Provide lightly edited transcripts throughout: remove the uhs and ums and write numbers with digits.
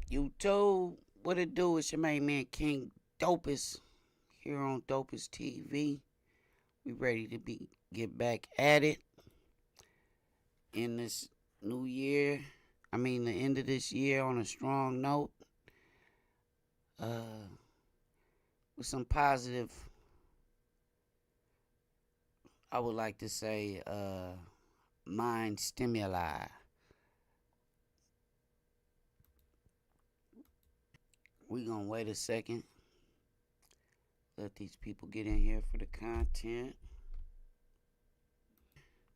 YouTube, what it do? It's your main man King Dopest here on Dopest TV. We ready to get back at it in this new year. I mean, the end of this year on a strong note. Uh, with some positive, I would like to say, mind stimuli. We gonna wait a second. Let these people get in here for the content.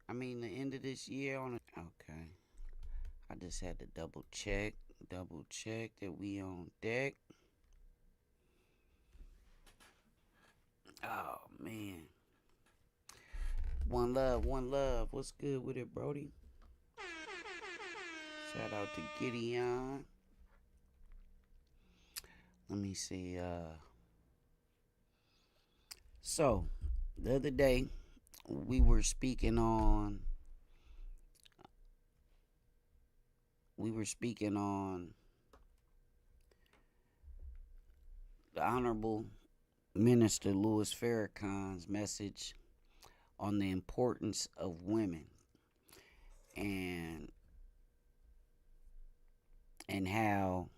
I mean, the end of this year on a. Okay. I just had to double check that we on deck. Oh man. One love, one love. What's good with it, Brody? Shout out to Gideon. Let me see. So the other day we were speaking on the Honorable Minister Louis Farrakhan's message on the importance of women and how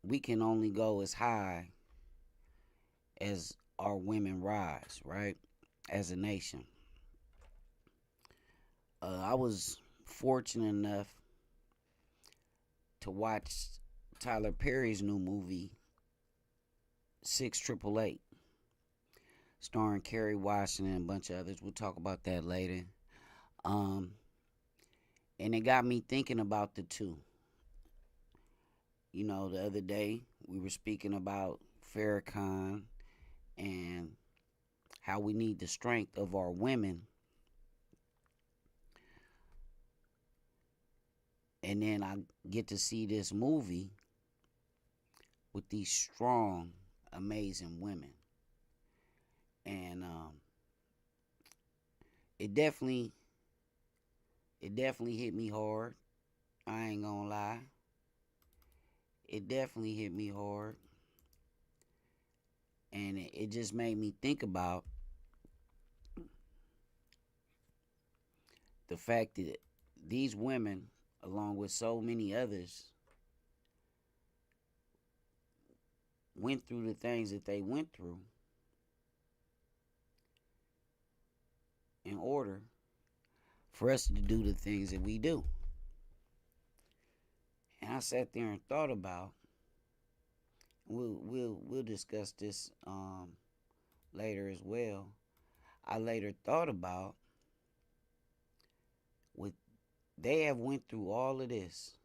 we can only go as high as our women rise, right? As a nation. I was fortunate enough to watch Tyler Perry's new movie, 6888, starring Kerry Washington and a bunch of others. We'll talk about that later. And it got me thinking about the two. You know, the other day we were speaking about Farrakhan and how we need the strength of our women. And then I get to see this movie with these strong, amazing women. And it definitely hit me hard. I ain't gonna lie. It definitely hit me hard. And it just made me think about the fact that these women, along with so many others, went through the things that they went through in order for us to do the things that we do. And I sat there and thought about. We'll discuss this later as well. I later thought about what they have went through all of this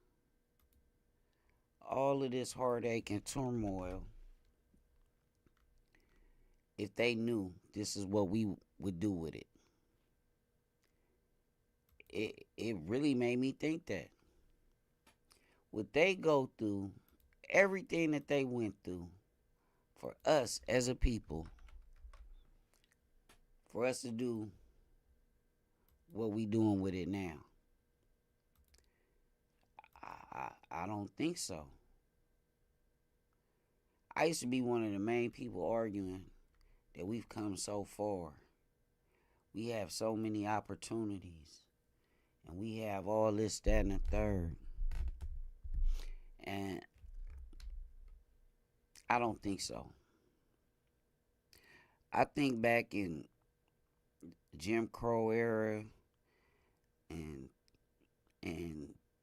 heartache and turmoil. If they knew this is what we would do with it, it really made me think that what they go through, everything that they went through, for us as a people, for us to do what we doing with it now. I don't think so. I used to be one of the main people arguing that we've come so far. We have so many opportunities. And we have all this, that, and the third. And I don't think so. I think back in Jim Crow era and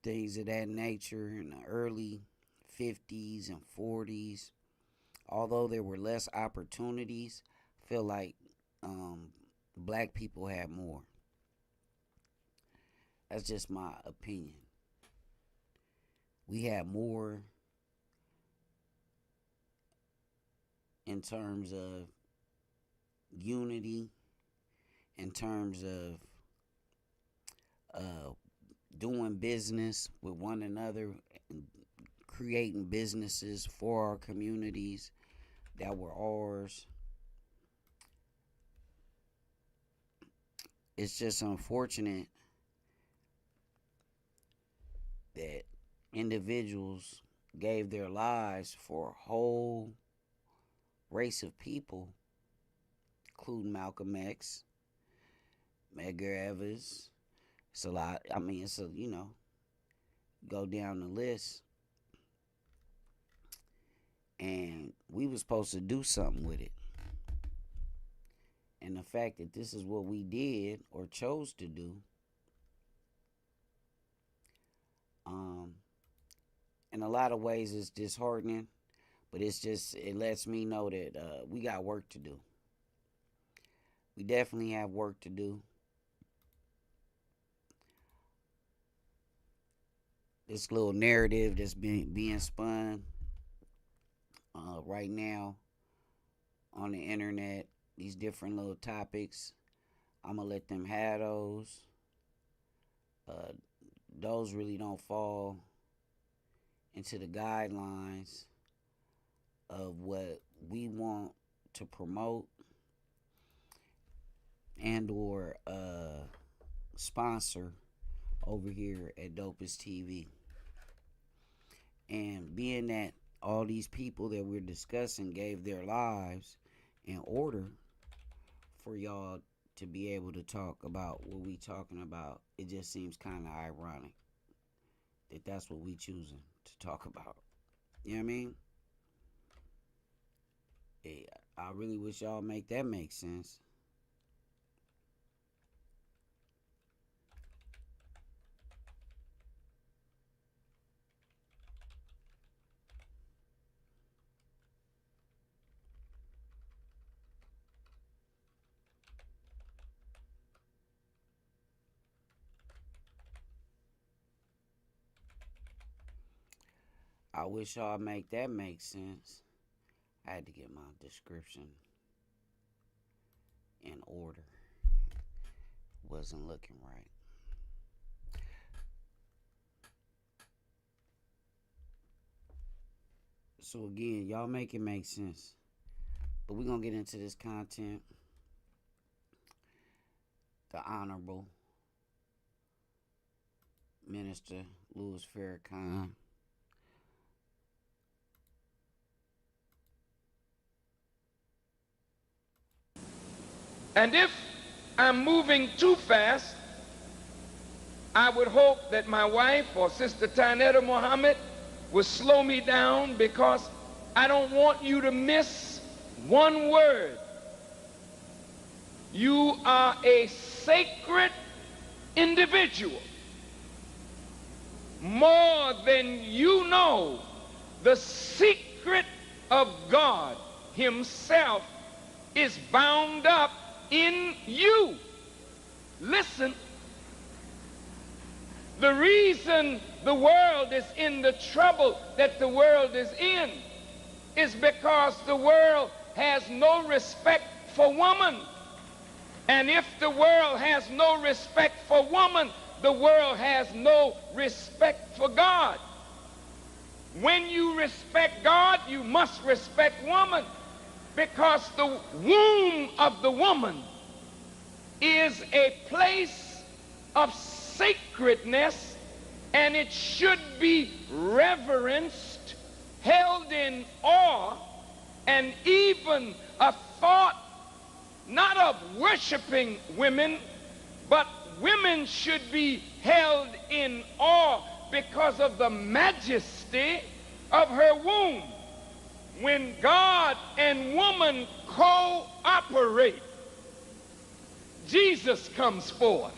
things of that nature in the early 50s and 40s, although there were less opportunities, I feel like black people had more. That's just my opinion. We had more in terms of unity, in terms of doing business with one another, and creating businesses for our communities that were ours. It's just unfortunate that individuals gave their lives for a whole race of people, including Malcolm X, Medgar Evers. It's a lot. I mean, it's a, go down the list. And we were supposed to do something with it. And the fact that this is what we did or chose to do, in a lot of ways it's disheartening, but it lets me know that we got work to do. We definitely have work to do. This little narrative that's being spun right now on the internet, these different little topics, I'm going to let them have those. Those really don't fall into the guidelines of what we want to promote and or sponsor over here at Dopest TV. And being that all these people that we're discussing gave their lives in order for y'all to be able to talk about what we talking about, it just seems kind of ironic that that's what we choosing to talk about. You know what I mean? Hey, I really wish y'all make that make sense. I wish y'all make that make sense. I had to get my description in order. Wasn't looking right. So again, y'all make it make sense. But we're going to get into this content. The Honorable Minister Louis Farrakhan. And if I'm moving too fast, I would hope that my wife or Sister Tanetta Muhammad will slow me down, because I don't want you to miss one word. You are a sacred individual. More than you know, the secret of God Himself is bound up in you. Listen, the reason the world is in the trouble that the world is in is because the world has no respect for woman. And if the world has no respect for woman, the world has no respect for God. When you respect God, you must respect woman, because the womb of the woman is a place of sacredness, and it should be reverenced, held in awe, and even a thought not of worshiping women, but women should be held in awe because of the majesty of her womb. When God and woman cooperate, Jesus comes forth,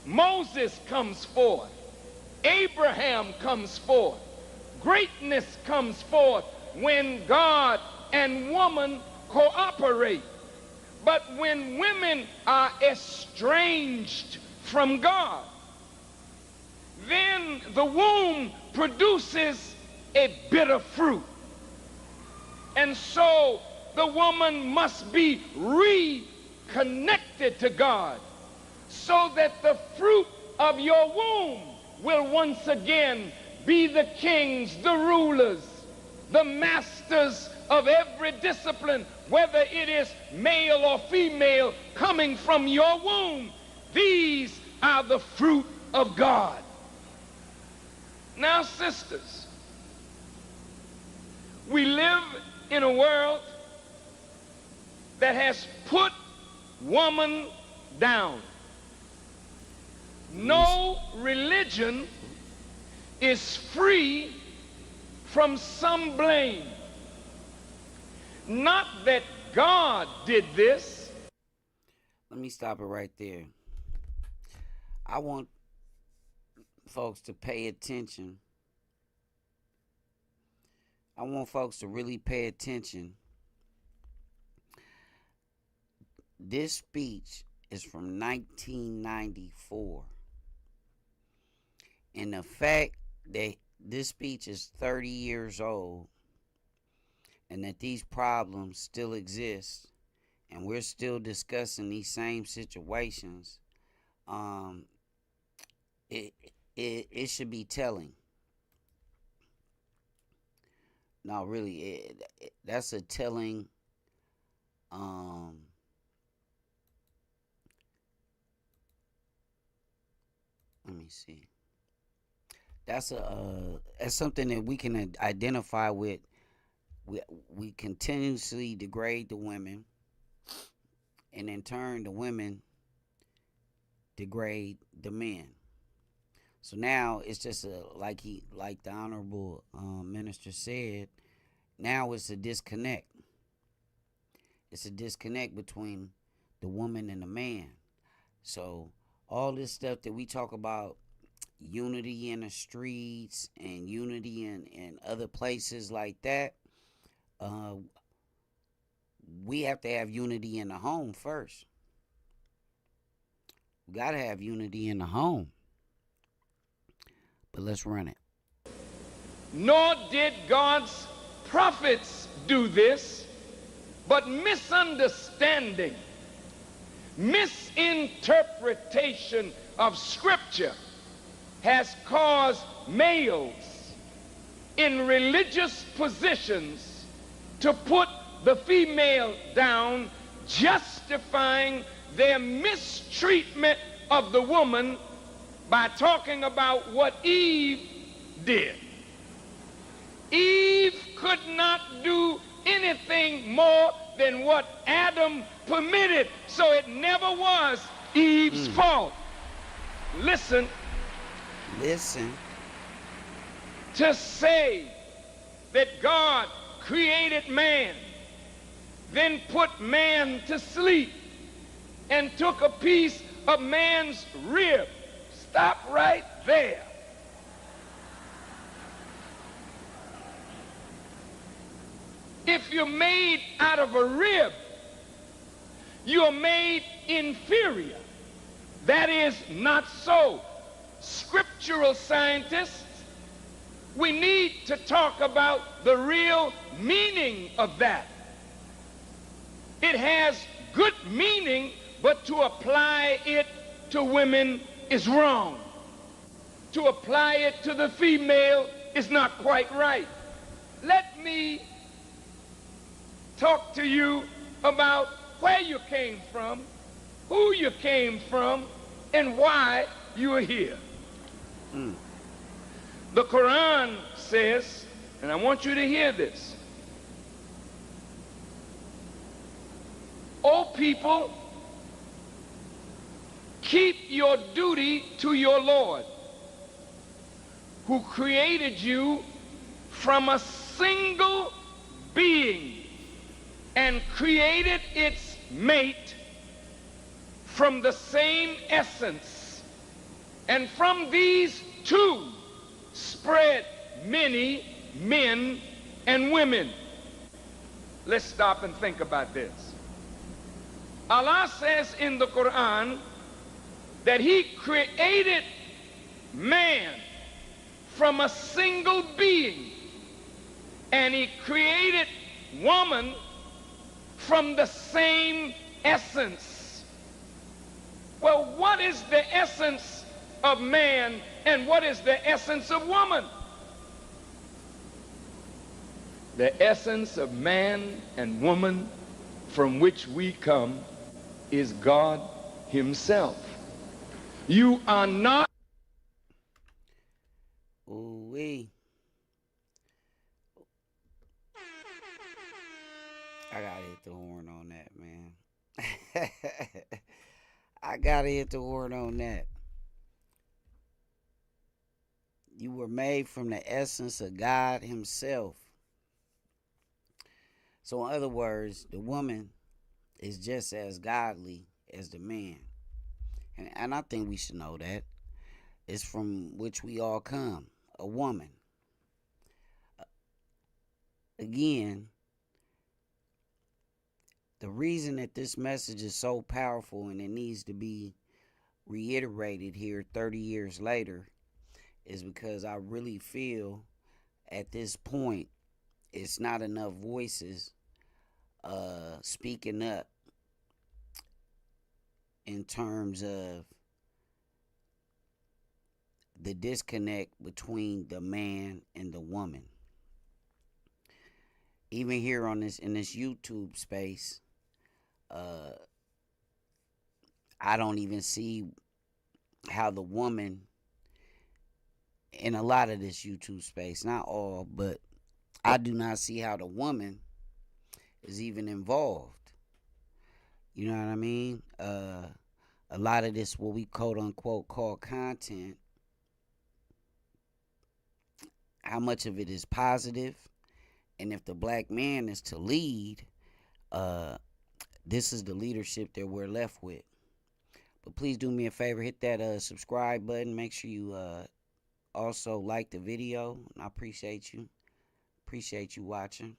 Moses comes forth, Abraham comes forth. Greatness comes forth when God and woman cooperate. But when women are estranged from God, then the womb produces a bitter fruit. And so the woman must be reconnected to God, so that the fruit of your womb will once again be the kings, the rulers, the masters of every discipline, whether it is male or female, coming from your womb. These are the fruit of God. Now, sisters, we live in a world that has put woman down. No religion is free from some blame. Not that God did this. Let me stop it right there. I want folks to pay attention. I want folks to really pay attention. This speech is from 1994. And the fact that this speech is 30 years old and that these problems still exist and we're still discussing these same situations, it should be telling. No, really, that's a telling. Let me see. That's something that we can identify with. We continuously degrade the women, and in turn, the women degrade the men. So now it's just like the honorable minister said. Now it's a disconnect. It's a disconnect between the woman and the man. So all this stuff that we talk about, unity in the streets and unity in other places like that, we have to have unity in the home first. We got to have unity in the home. But let's run it. Nor did God's prophets do this, but misunderstanding, misinterpretation of Scripture has caused males in religious positions to put the female down, justifying their mistreatment of the woman by talking about what Eve did. Eve could not do anything more than what Adam permitted, so it never was Eve's fault. Listen. To say that God created man, then put man to sleep, and took a piece of man's rib. Stop right there. If you're made out of a rib, you're made inferior. That is not so. Scriptural scientists, we need to talk about the real meaning of that. It has good meaning, but to apply it to women is wrong. To apply it to the female is not quite right. Let me talk to you about where you came from, who you came from, and why you are here. The Quran says, and I want you to hear this, O people, keep your duty to your Lord, who created you from a single being and created its mate from the same essence, and from these two spread many men and women. Let's stop and think about this. Allah says in the Quran that He created man from a single being, and He created woman from the same essence. Well, what is the essence of man and what is the essence of woman? The essence of man and woman from which we come is God Himself. You are not. Ooh, Ooh-wee. I gotta hit the horn on that, man. I gotta hit the horn on that. You were made from the essence of God Himself. So, in other words, the woman is just as godly as the man. And I think we should know that. It's from which we all come, a woman. Again, the reason that this message is so powerful and it needs to be reiterated here 30 years later is because I really feel at this point it's not enough voices speaking up in terms of the disconnect between the man and the woman. Even here on this in this YouTube space, I don't even see how the woman in a lot of this YouTube space, not all, but I do not see how the woman is even involved. You know what I mean? A lot of this, what we quote unquote call content, how much of it is positive, and if the black man is to lead, this is the leadership that we're left with. But please do me a favor, hit that subscribe button. Make sure you also like the video. I appreciate you. Appreciate you watching.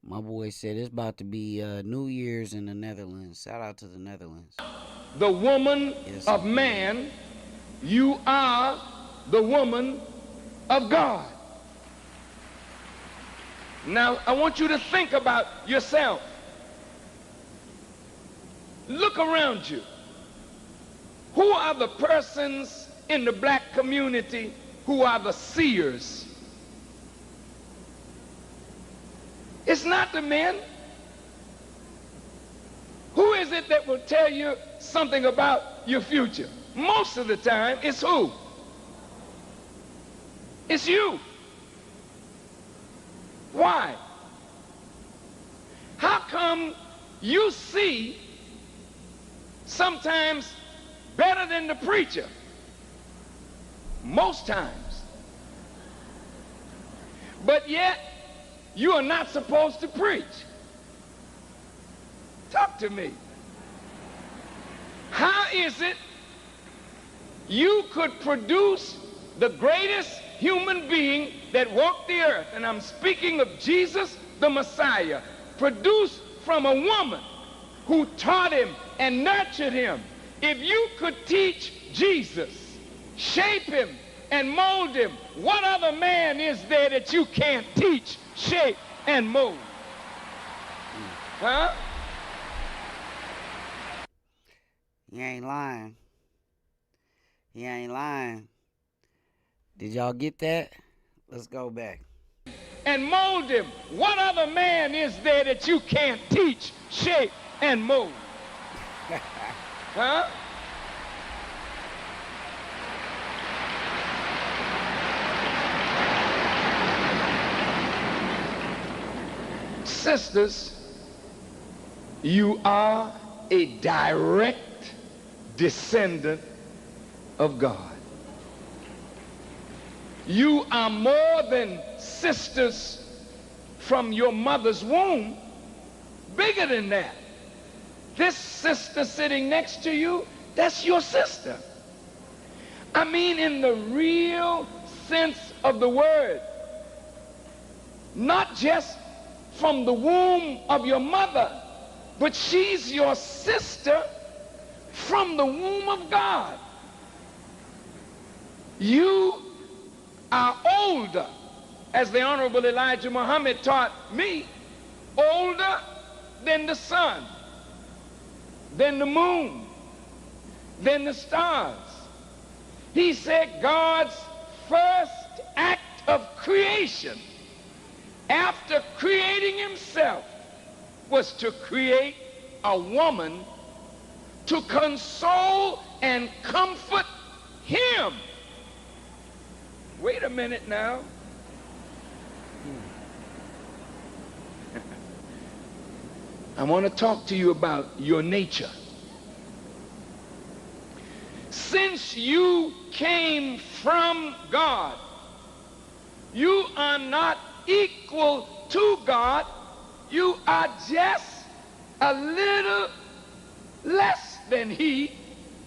My boy said it's about to be New Year's in the Netherlands. Shout out to the Netherlands. The woman of man, you are the woman of God. Now, I want you to think about yourself. Look around you. Who are the persons in the black community who are the seers? It's not the men. Who is it that will tell you something about your future? Most of the time, it's who? It's you. Why? How come you see sometimes better than the preacher? Most times. But yet, you are not supposed to preach. Talk to me. How is it you could produce the greatest human being that walked the earth, and I'm speaking of Jesus the Messiah, produced from a woman who taught him and nurtured him? If you could teach Jesus, shape him and mold him, what other man is there that you can't teach, shape, and mold? Huh? He ain't lying. He ain't lying. Did y'all get that? Let's go back. And mold him. What other man is there that you can't teach, shape, and mold? Huh? Sisters, you are a direct descendant of God. You are more than sisters from your mother's womb, bigger than that. This sister sitting next to you, that's your sister. I mean, in the real sense of the word. Not just from the womb of your mother, but she's your sister from the womb of God. You are older, as the Honorable Elijah Muhammad taught me, older than the sun, than the moon, than the stars. He said God's first act of creation, after creating himself, was to create a woman to console and comfort him. Wait a minute now. I want to talk to you about your nature. Since you came from God, you are not equal to God. You are just a little less than he,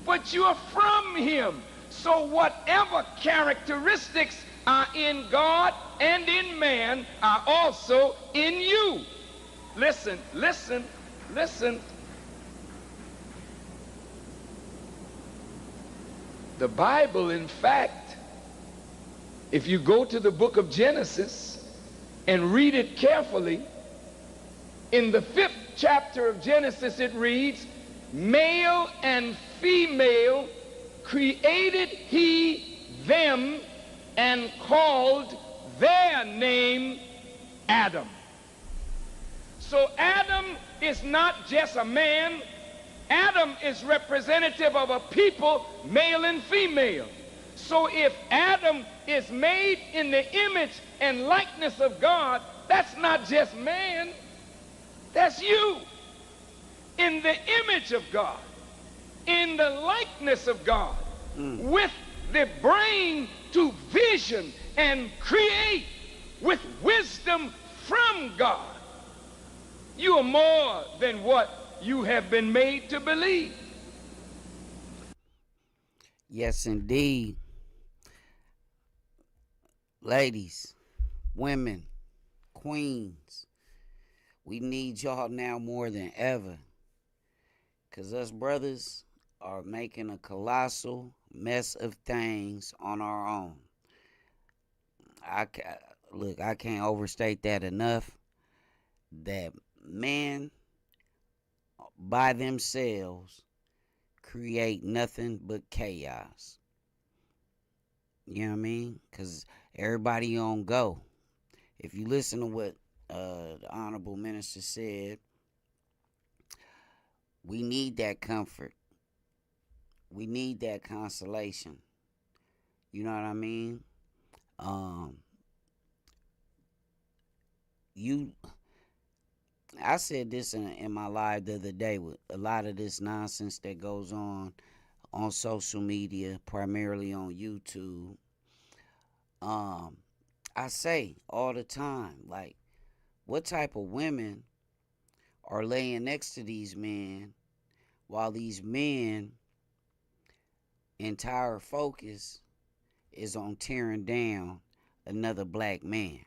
but you are from him. So whatever characteristics are in God and in man are also in you. Listen, listen, listen. The Bible, in fact, if you go to the book of Genesis and read it carefully, in the 5th chapter of Genesis it reads, male and female created he them and called their name Adam. So Adam is not just a man. Adam is representative of a people, male and female. So if Adam is made in the image and likeness of God, that's not just man, that's you. In the image of God, in the likeness of God, with the brain to vision and create, with wisdom from God. You are more than what you have been made to believe. Yes, indeed. Ladies, women, queens, we need y'all now more than ever. Because us brothers are making a colossal mess of things on our own. Look, I can't overstate that enough. That men by themselves create nothing but chaos. You know what I mean? Because everybody on go. If you listen to what the Honorable Minister said, we need that comfort. We need that consolation. You know what I mean? I said this in my live the other day with a lot of this nonsense that goes on social media, primarily on YouTube. I say all the time, like, what type of women are laying next to these men while these men entire focus is on tearing down another black man?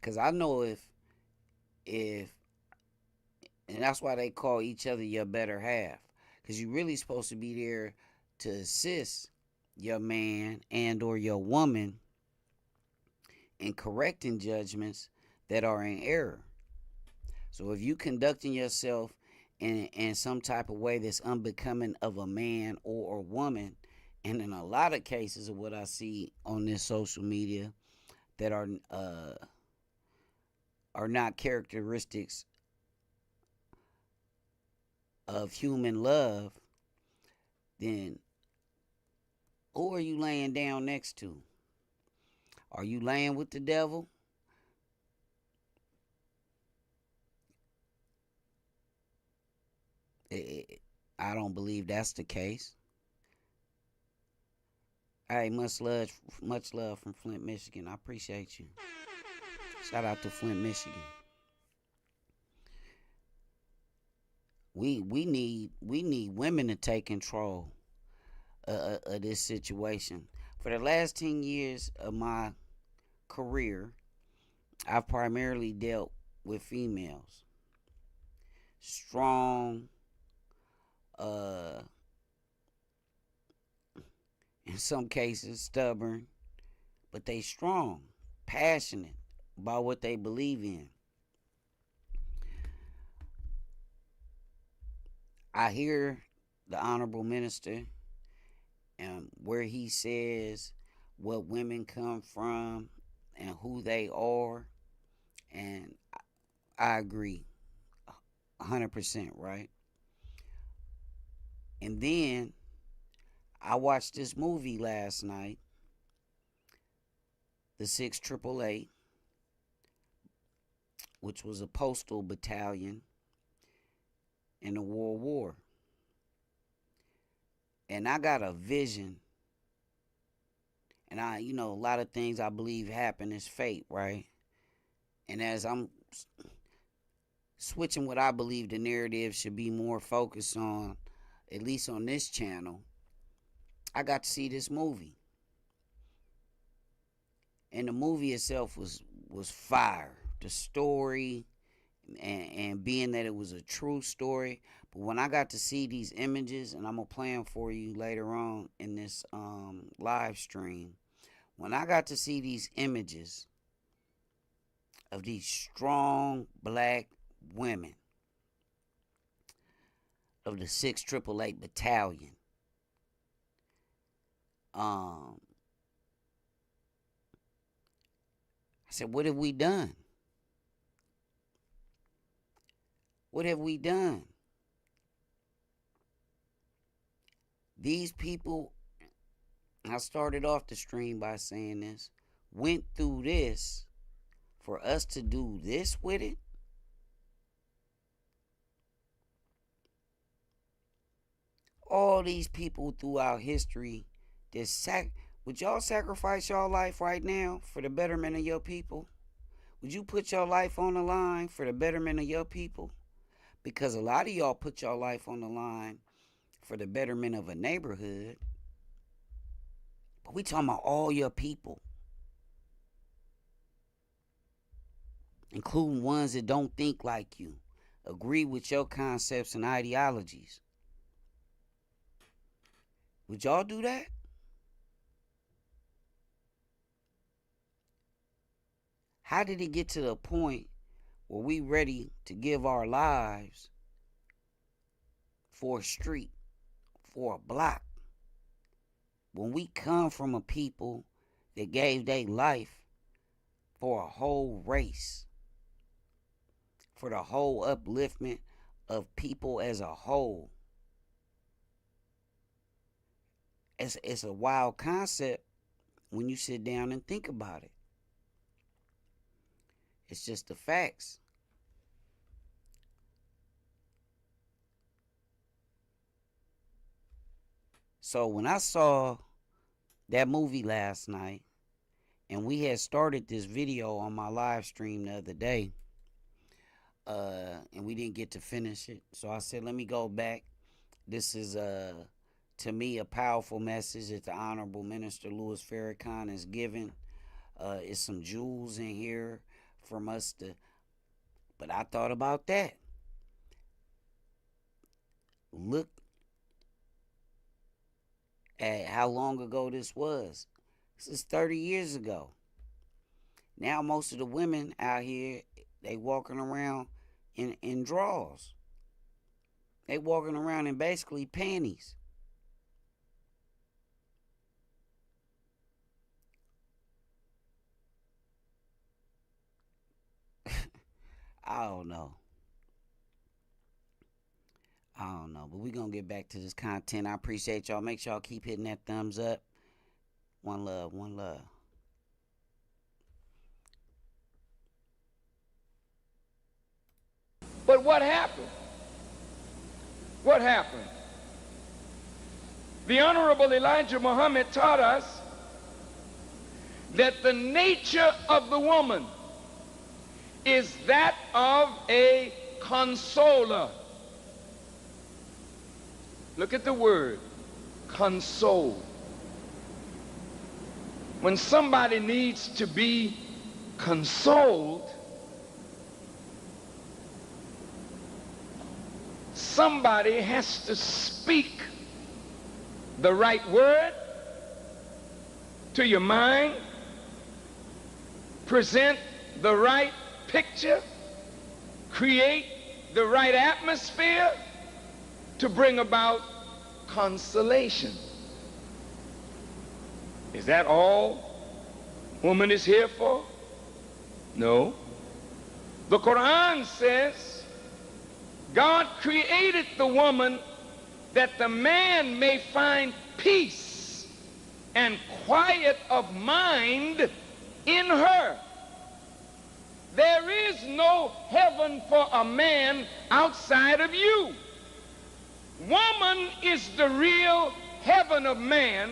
Because I know if and that's why they call each other your better half, because you're really supposed to be there to assist your man and or your woman in correcting judgments that are in error. So if you conducting yourself in some type of way that's unbecoming of a man or a woman, and in a lot of cases of what I see on this social media that are not characteristics of human love, then who are you laying down next to? Are you laying with the devil? I don't believe that's the case. Hey, much love from Flint, Michigan. I appreciate you. Shout out to Flint, Michigan. We need women to take control of this situation. For the last 10 years of my career, I've primarily dealt with females. Strong, in some cases stubborn, but they strong, passionate about what they believe in. I hear the Honorable Minister and where he says what women come from and who they are. And I agree 100%, right? And then I watched this movie last night, the 6888, which was a postal battalion in the World War. And I got a vision. And a lot of things I believe happen is fate, right? And as I'm switching what I believe the narrative should be more focused on, at least on this channel, I got to see this movie. And the movie itself was fire. The story, and being that it was a true story. But when I got to see these images, and I'm going to play them for you later on in this live stream, when I got to see these images of these strong black women of the 6888 Battalion, I said, what have we done? What have we done? These people, I started off the stream by saying this, went through this for us to do this with it. All these people throughout history, would y'all sacrifice y'all life right now for the betterment of your people? Would you put your life on the line for the betterment of your people? Because a lot of y'all put your life on the line for the betterment of a neighborhood. But we talking about all your people, including ones that don't think like you, agree with your concepts and ideologies. Would y'all do that? How did it get to the point where we ready to give our lives for a street, for a block, when we come from a people that gave their life for a whole race, for the whole upliftment of people as a whole? It's a wild concept when you sit down and think about it. It's just the facts. So when I saw that movie last night, and we had started this video on my live stream the other day, and we didn't get to finish it, so I said, let me go back. This is, to me, a powerful message that the Honorable Minister Louis Farrakhan has given. It's some jewels in here from us to, but I thought about that. Look at how long ago this was. This is 30 years ago. Now most of the women out here, they walking around in drawers. They walking around in basically panties. I don't know. But we're going to get back to this content. I appreciate y'all. Make sure y'all keep hitting that thumbs up. One love, one love. But what happened? What happened? The Honorable Elijah Muhammad taught us that the nature of the woman is that of a consoler. Look at the word, console. When somebody needs to be consoled, somebody has to speak the right word to your mind, present the right picture, create the right atmosphere to bring about consolation. Is that all? woman is here for? No. The Quran says God created the woman that the man may find peace and quiet of mind in her. There is no heaven for a man outside of you. Woman is the real heaven of man.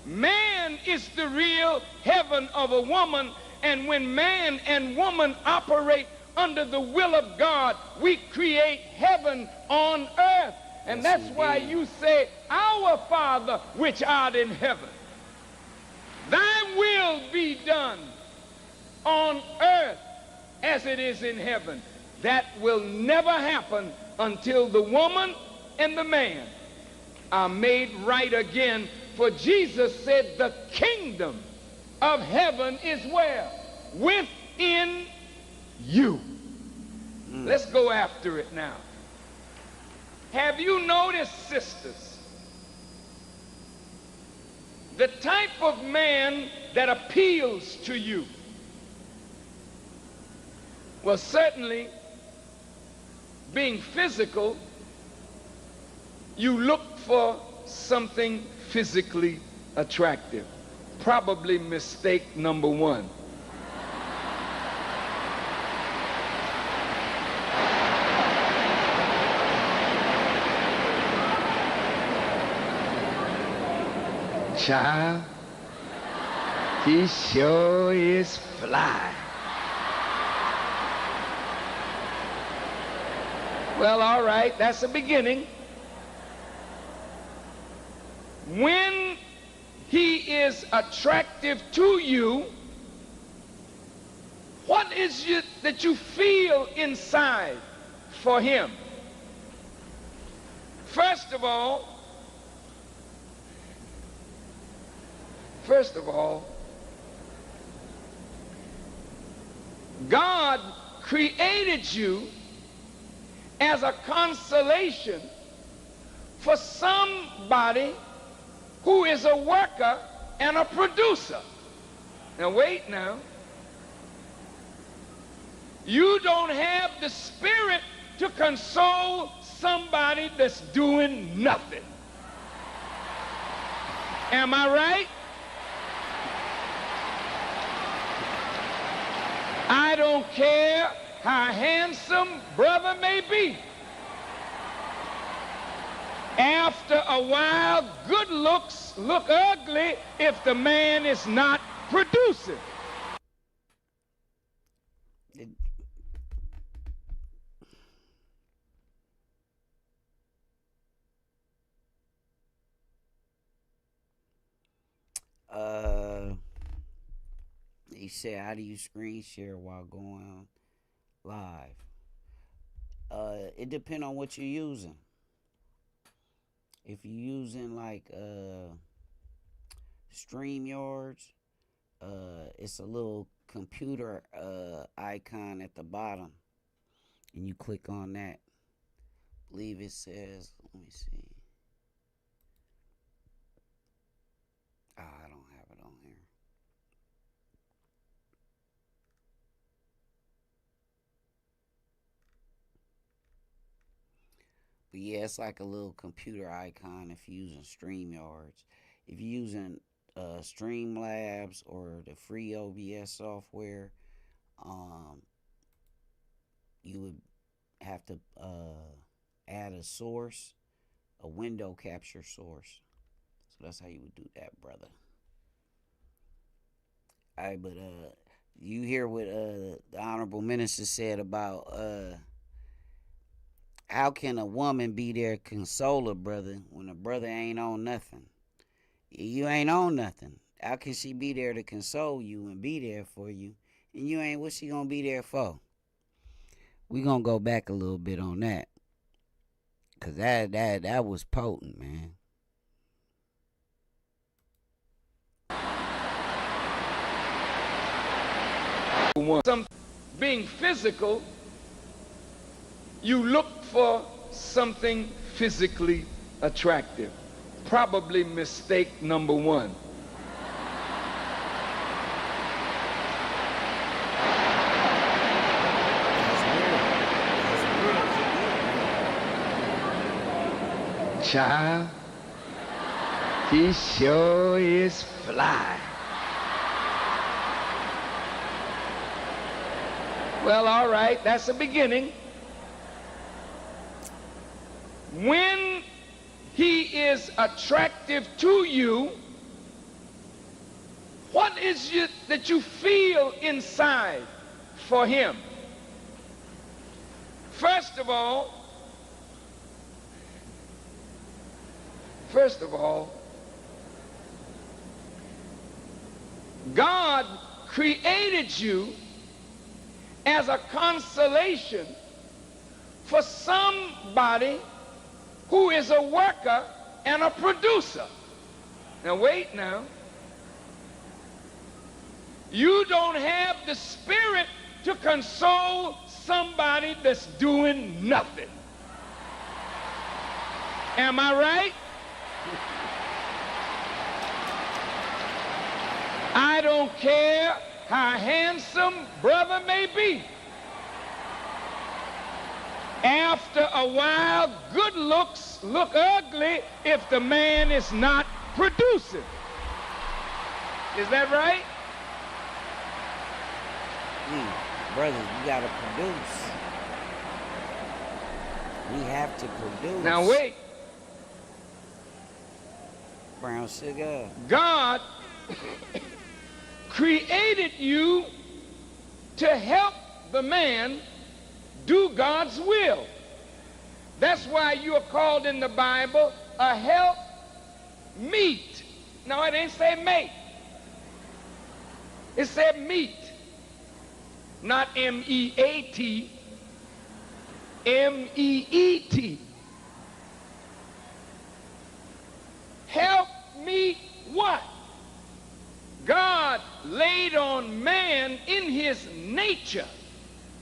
Man is the real heaven of a woman. And when man and woman operate under the will of God, we create heaven on earth. And that's why you say, Our Father which art in heaven, thy will be done on earth as it is in heaven. That will never happen until the woman and the man are made right again. For Jesus said the kingdom of heaven is where? Within you. Let's go after it now. Have you noticed, sisters, the type of man that appeals to you? Well, certainly, being physical, you look for something physically attractive. Probably mistake number one. Child, he sure is fly. Well, all right, that's the beginning. When he is attractive to you, what is it that you feel inside for him? First of all, God created you as a consolation for somebody who is a worker and a producer. Now wait now. You don't have the spirit to console somebody that's doing nothing. Am I right? I don't care how handsome brother may be. After a while, good looks look ugly if the man is not producing. He said, how do you screen share while going live? It depends on what you're using. If you're using like StreamYards, it's a little computer icon at the bottom, and you click on that. I believe it says, let me see. I don't have it on here. But yeah, it's like a little computer icon if you're using StreamYards. If you're using Streamlabs or the free OBS software, you would have to add a source, a window capture source. So that's how you would do that, brother. All right, but you hear what the Honorable Minister said about how can a woman be there console a brother when a brother ain't on nothing? You ain't on nothing. How can she be there to console you and be there for you, and you ain't? What she gonna be there for? We gonna go back a little bit on that, cause that was potent, man. Being physical, you look for something physically attractive. Probably mistake number one. child, he sure is fly. Well, all right, that's the beginning. When he is attractive to you, what is it that you feel inside for him? First of all, God created you as a consolation for somebody who is a worker and a producer. Now wait now. You don't have the spirit to console somebody that's doing nothing. Am I right? I don't care how handsome brother may be. After a while, good looks look ugly if the man is not producing. Is that right? Brother, you gotta produce. We have to produce. Now wait. Brown sugar. God created you to help the man do God's will. That's why you are called in the Bible a help meet. No, it ain't say mate. It said meet. Not M-E-A-T. M-E-E-T. Help me what? God laid on man in his nature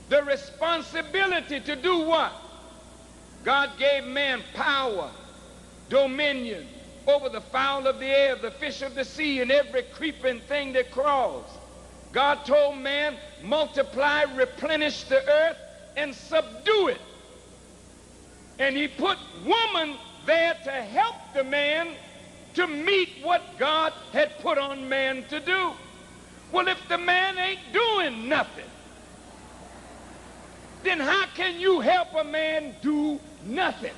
the responsibility to do what? God gave man power, dominion over the fowl of the air, the fish of the sea, and every creeping thing that crawls. God told man, multiply, replenish the earth, and subdue it. And he put woman there to help the man to meet what God had put on man to do. Well, if the man ain't doing nothing, then how can you help a man do nothing?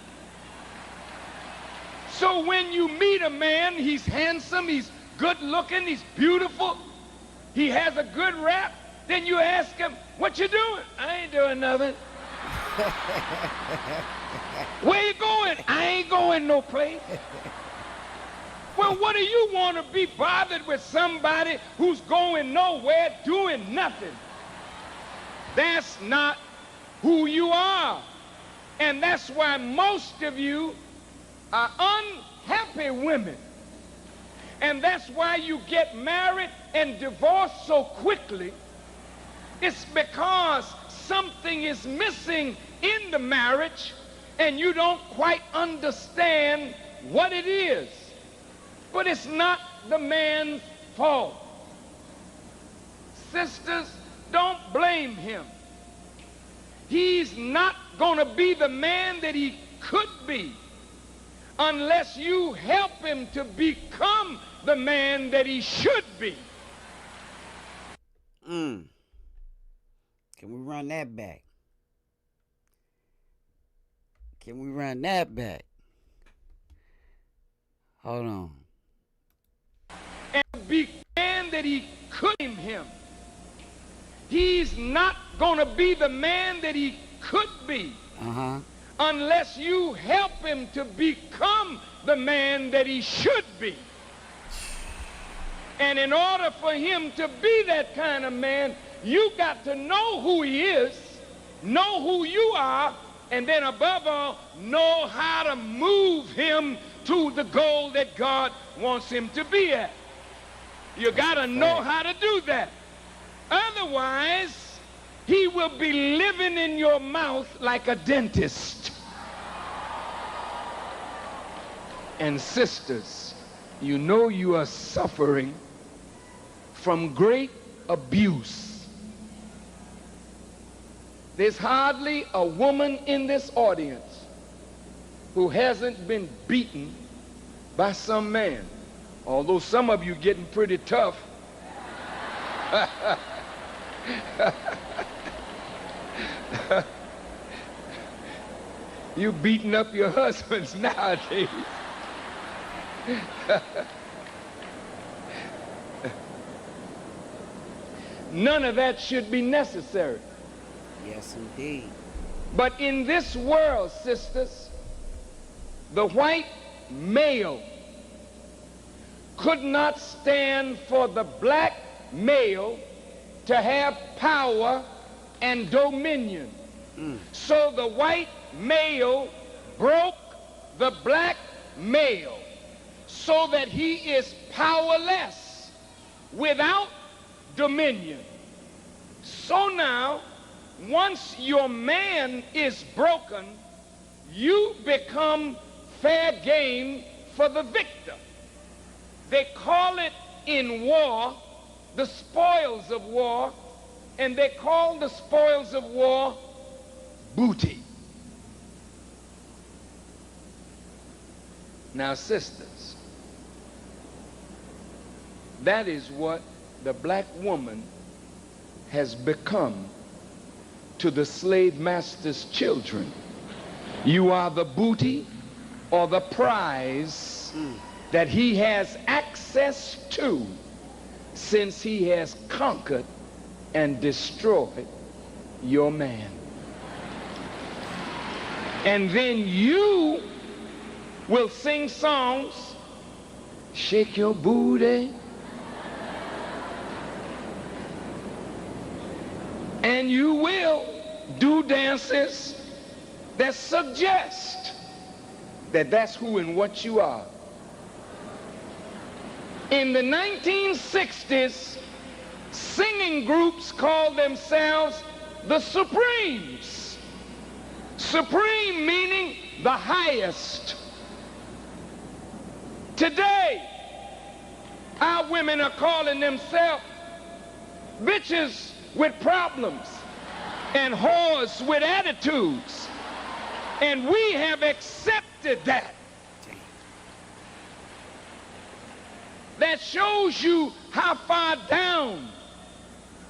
So when you meet a man, he's handsome, he's good looking, he's beautiful, he has a good rap, then you ask him, what you doing? I ain't doing nothing. Where you going? I ain't going no place. Well, what do you want to be bothered with somebody who's going nowhere doing nothing? That's not who you are. And that's why most of you are unhappy women. And that's why you get married and divorced so quickly. It's because something is missing in the marriage and you don't quite understand what it is. But it's not the man's fault. Sisters, don't blame him. He's not going to be the man that he could be unless you help him to become the man that he should be. Can we run that back? Can we run that back? Hold on. And be the man that he could be him. He's not going to be the man that he could be unless you help him to become the man that he should be. And in order for him to be that kind of man, you got to know who he is, know who you are, and then above all, know how to move him to the goal that God wants him to be at. You got to know how to do that. Otherwise, he will be living in your mouth like a dentist. And sisters, you know you are suffering from great abuse. There's hardly a woman in this audience who hasn't been beaten by some man. Although some of you getting pretty tough. You beating up your husbands nowadays. None of that should be necessary. Yes, indeed. But in this world, sisters, the white male could not stand for the black male to have power and dominion. So the white male broke the black male so that he is powerless without dominion. So now, once your man is broken, you become fair game for the victor. They call it in war the spoils of war, and they call the spoils of war booty. Now, sisters, that is what the black woman has become to the slave master's children. You are the booty or the prize that he has access to, since he has conquered and destroyed your man. And then you will sing songs, shake your booty, and you will do dances that suggest that that's who and what you are. In the 1960s, singing groups called themselves the Supremes. Supreme meaning the highest. Today, our women are calling themselves bitches with problems and whores with attitudes. And we have accepted that. That shows you how far down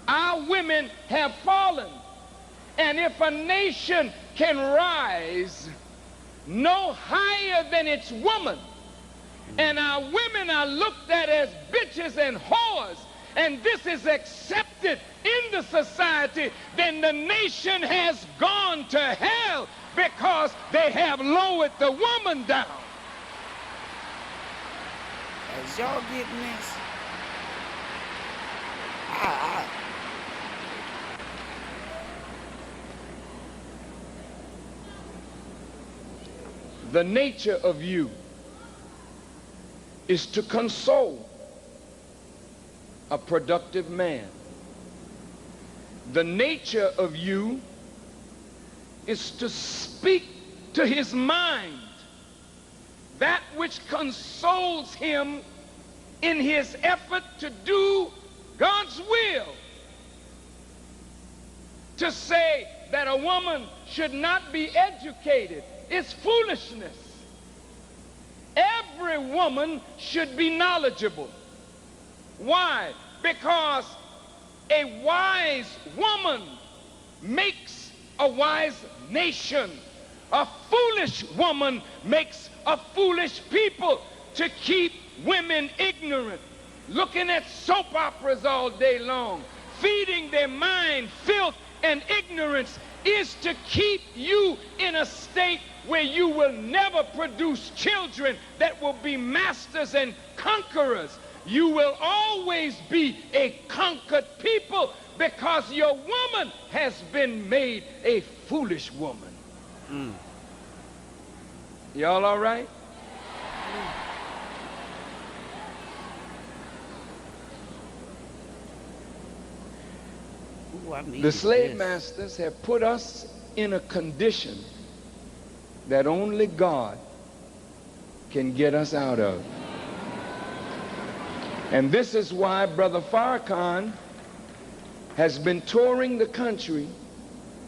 our women have fallen. And if a nation can rise no higher than its woman, and our women are looked at as bitches and whores, and this is accepted in the society, then the nation has gone to hell, because they have lowered the woman down. As y'all getting this? The nature of you is to console a productive man. The nature of you is to speak to his mind that which consoles him in his effort to do God's will. To say that a woman should not be educated is foolishness. Every woman should be knowledgeable. Why? Because a wise woman makes a wise nation. A foolish woman makes a foolish people. To keep women ignorant, looking at soap operas all day long, feeding their mind filth and ignorance, is to keep you in a state where you will never produce children that will be masters and conquerors. You will always be a conquered people, because your woman has been made a foolish woman. Y'all all right? Ooh, the slave masters have put us in a condition that only God can get us out of. And this is why Brother Farrakhan has been touring the country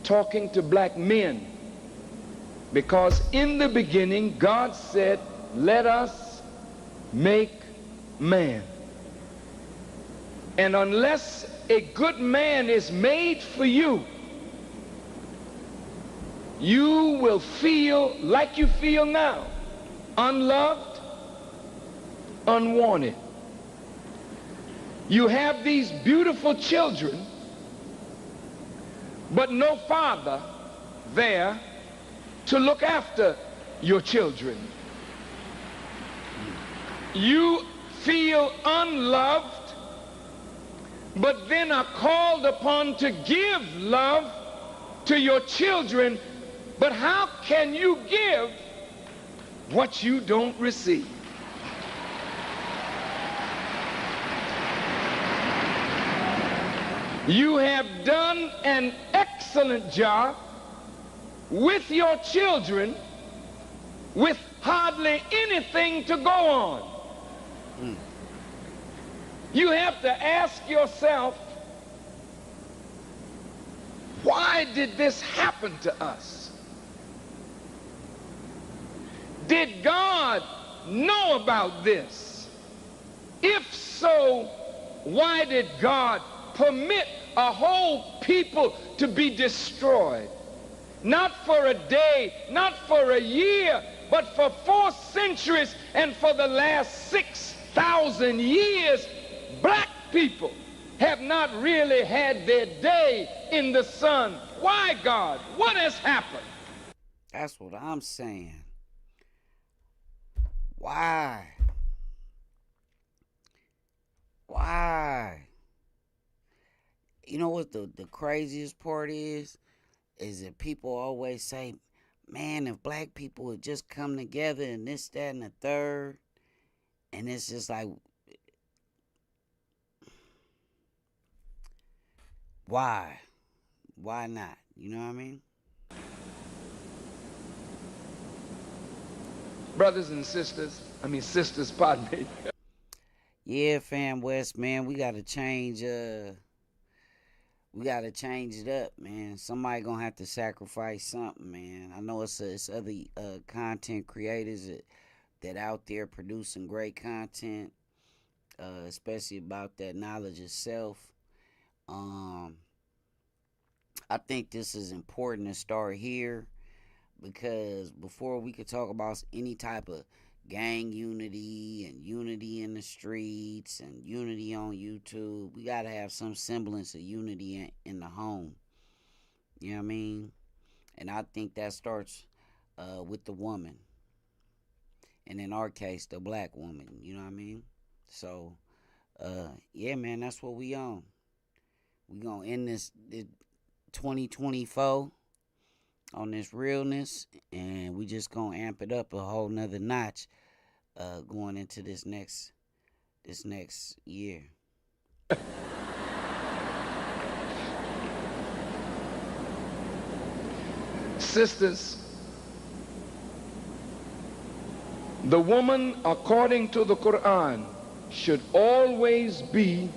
talking to black men Because in the beginning, God said, let us make man. And unless a good man is made for you, you will feel like you feel now, unloved, unwanted. You have these beautiful children, but no father there to look after your children. You feel unloved, but then are called upon to give love to your children. But how can you give what you don't receive? You have done an excellent job with your children with hardly anything to go on. You have to ask yourself, why did this happen to us? Did God know about this? If so, why did God permit a whole people to be destroyed? Not for a day, not for a year, but for 4 centuries, and for the last 6,000 years, black people have not really had their day in the sun. Why, God? What has happened? That's what I'm saying. Why? Why? You know what the craziest part is that people always say, man, if black people would just come together and this, that, and the third, and it's just like, why? Why not? You know what I mean? Brothers and sisters, sisters, pardon me. Yeah, fam West, man, we gotta change it up, man. Somebody gonna have to sacrifice something, man. I know it's other content creators that out there producing great content, especially about that knowledge itself. I think this is important to start here, because before we could talk about any type of gang unity and unity in the streets and unity on YouTube, we got to have some semblance of unity in the home. You know what I mean? And I think that starts with the woman. And in our case, the black woman. You know what I mean? So, yeah, man, that's what we on. We going to end this 2024 on this realness, and we just going to amp it up a whole nother notch going into this next year. Sisters, the woman, according to the Quran, should always be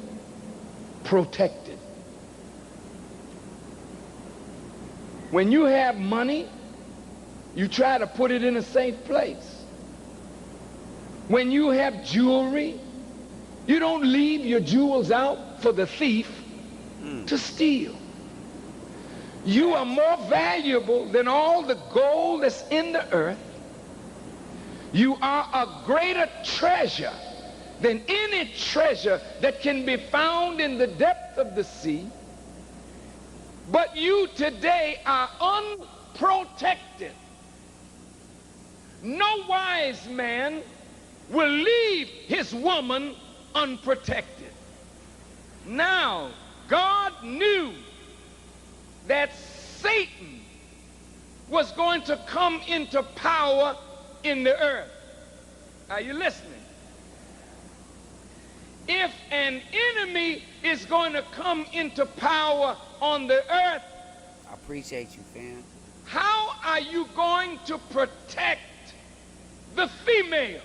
protected. When you have money, you try to put it in a safe place. When you have jewelry, you don't leave your jewels out for the thief to steal. You are more valuable than all the gold that's in the earth. You are a greater treasure than any treasure that can be found in the depth of the sea. But you today are unprotected. No wise man will leave his woman unprotected. Now, God knew that Satan was going to come into power in the earth. Are you listening? If an enemy is going to come into power on the earth, I appreciate you, fam. How are you going to protect the female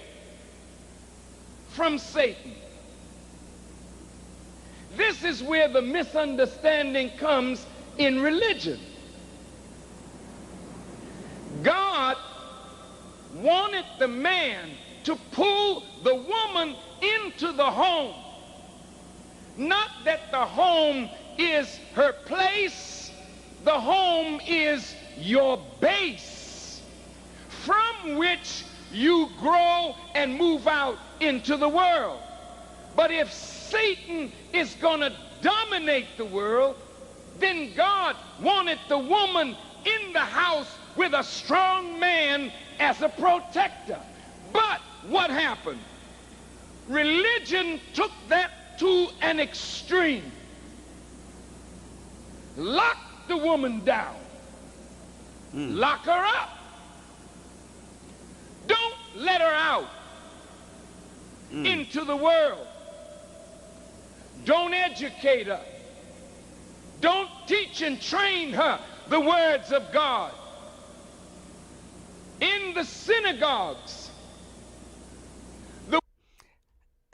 from Satan? This is where the misunderstanding comes in religion. God wanted the man to pull the woman into the home. Not that the home is her place, the home is your base from which you grow and move out into the world. But if Satan is going to dominate the world, then God wanted the woman in the house with a strong man as a protector. But what happened? Religion took that to an extreme. Lock the woman down. Lock her up. Don't let her out into the world. Don't educate her. Don't teach and train her the words of God. In the synagogues.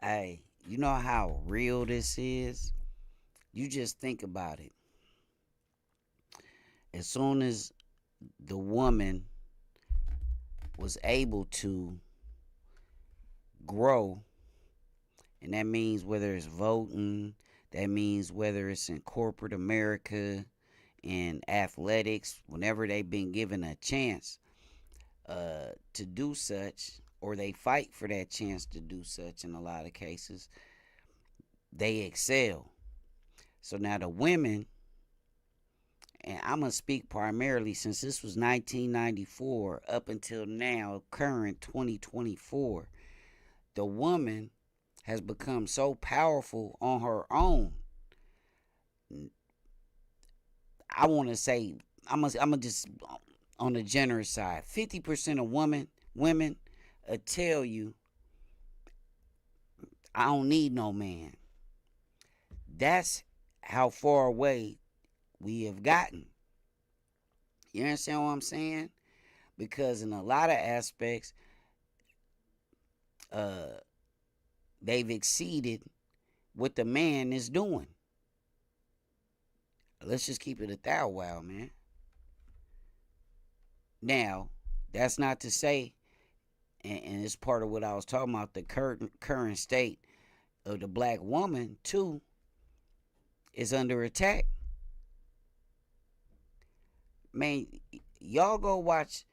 Hey, you know how real this is? You just think about it. As soon as the woman was able to grow, and that means whether it's voting, that means whether it's in corporate America, in athletics, whenever they've been given a chance to do such, or they fight for that chance to do such in a lot of cases, they excel. So now the women, and I'm going to speak primarily since this was 1994 up until now, current 2024, the woman has become so powerful on her own. I want to say, I'm gonna just on the generous side, 50% of women tell you, I don't need no man. That's how far away we have gotten. You understand what I'm saying? Because in a lot of aspects, they've exceeded what the man is doing. Let's just keep it a thou wow, man. Now, that's not to say, and it's part of what I was talking about, the current state of the black woman, too, is under attack. Man, y'all go watch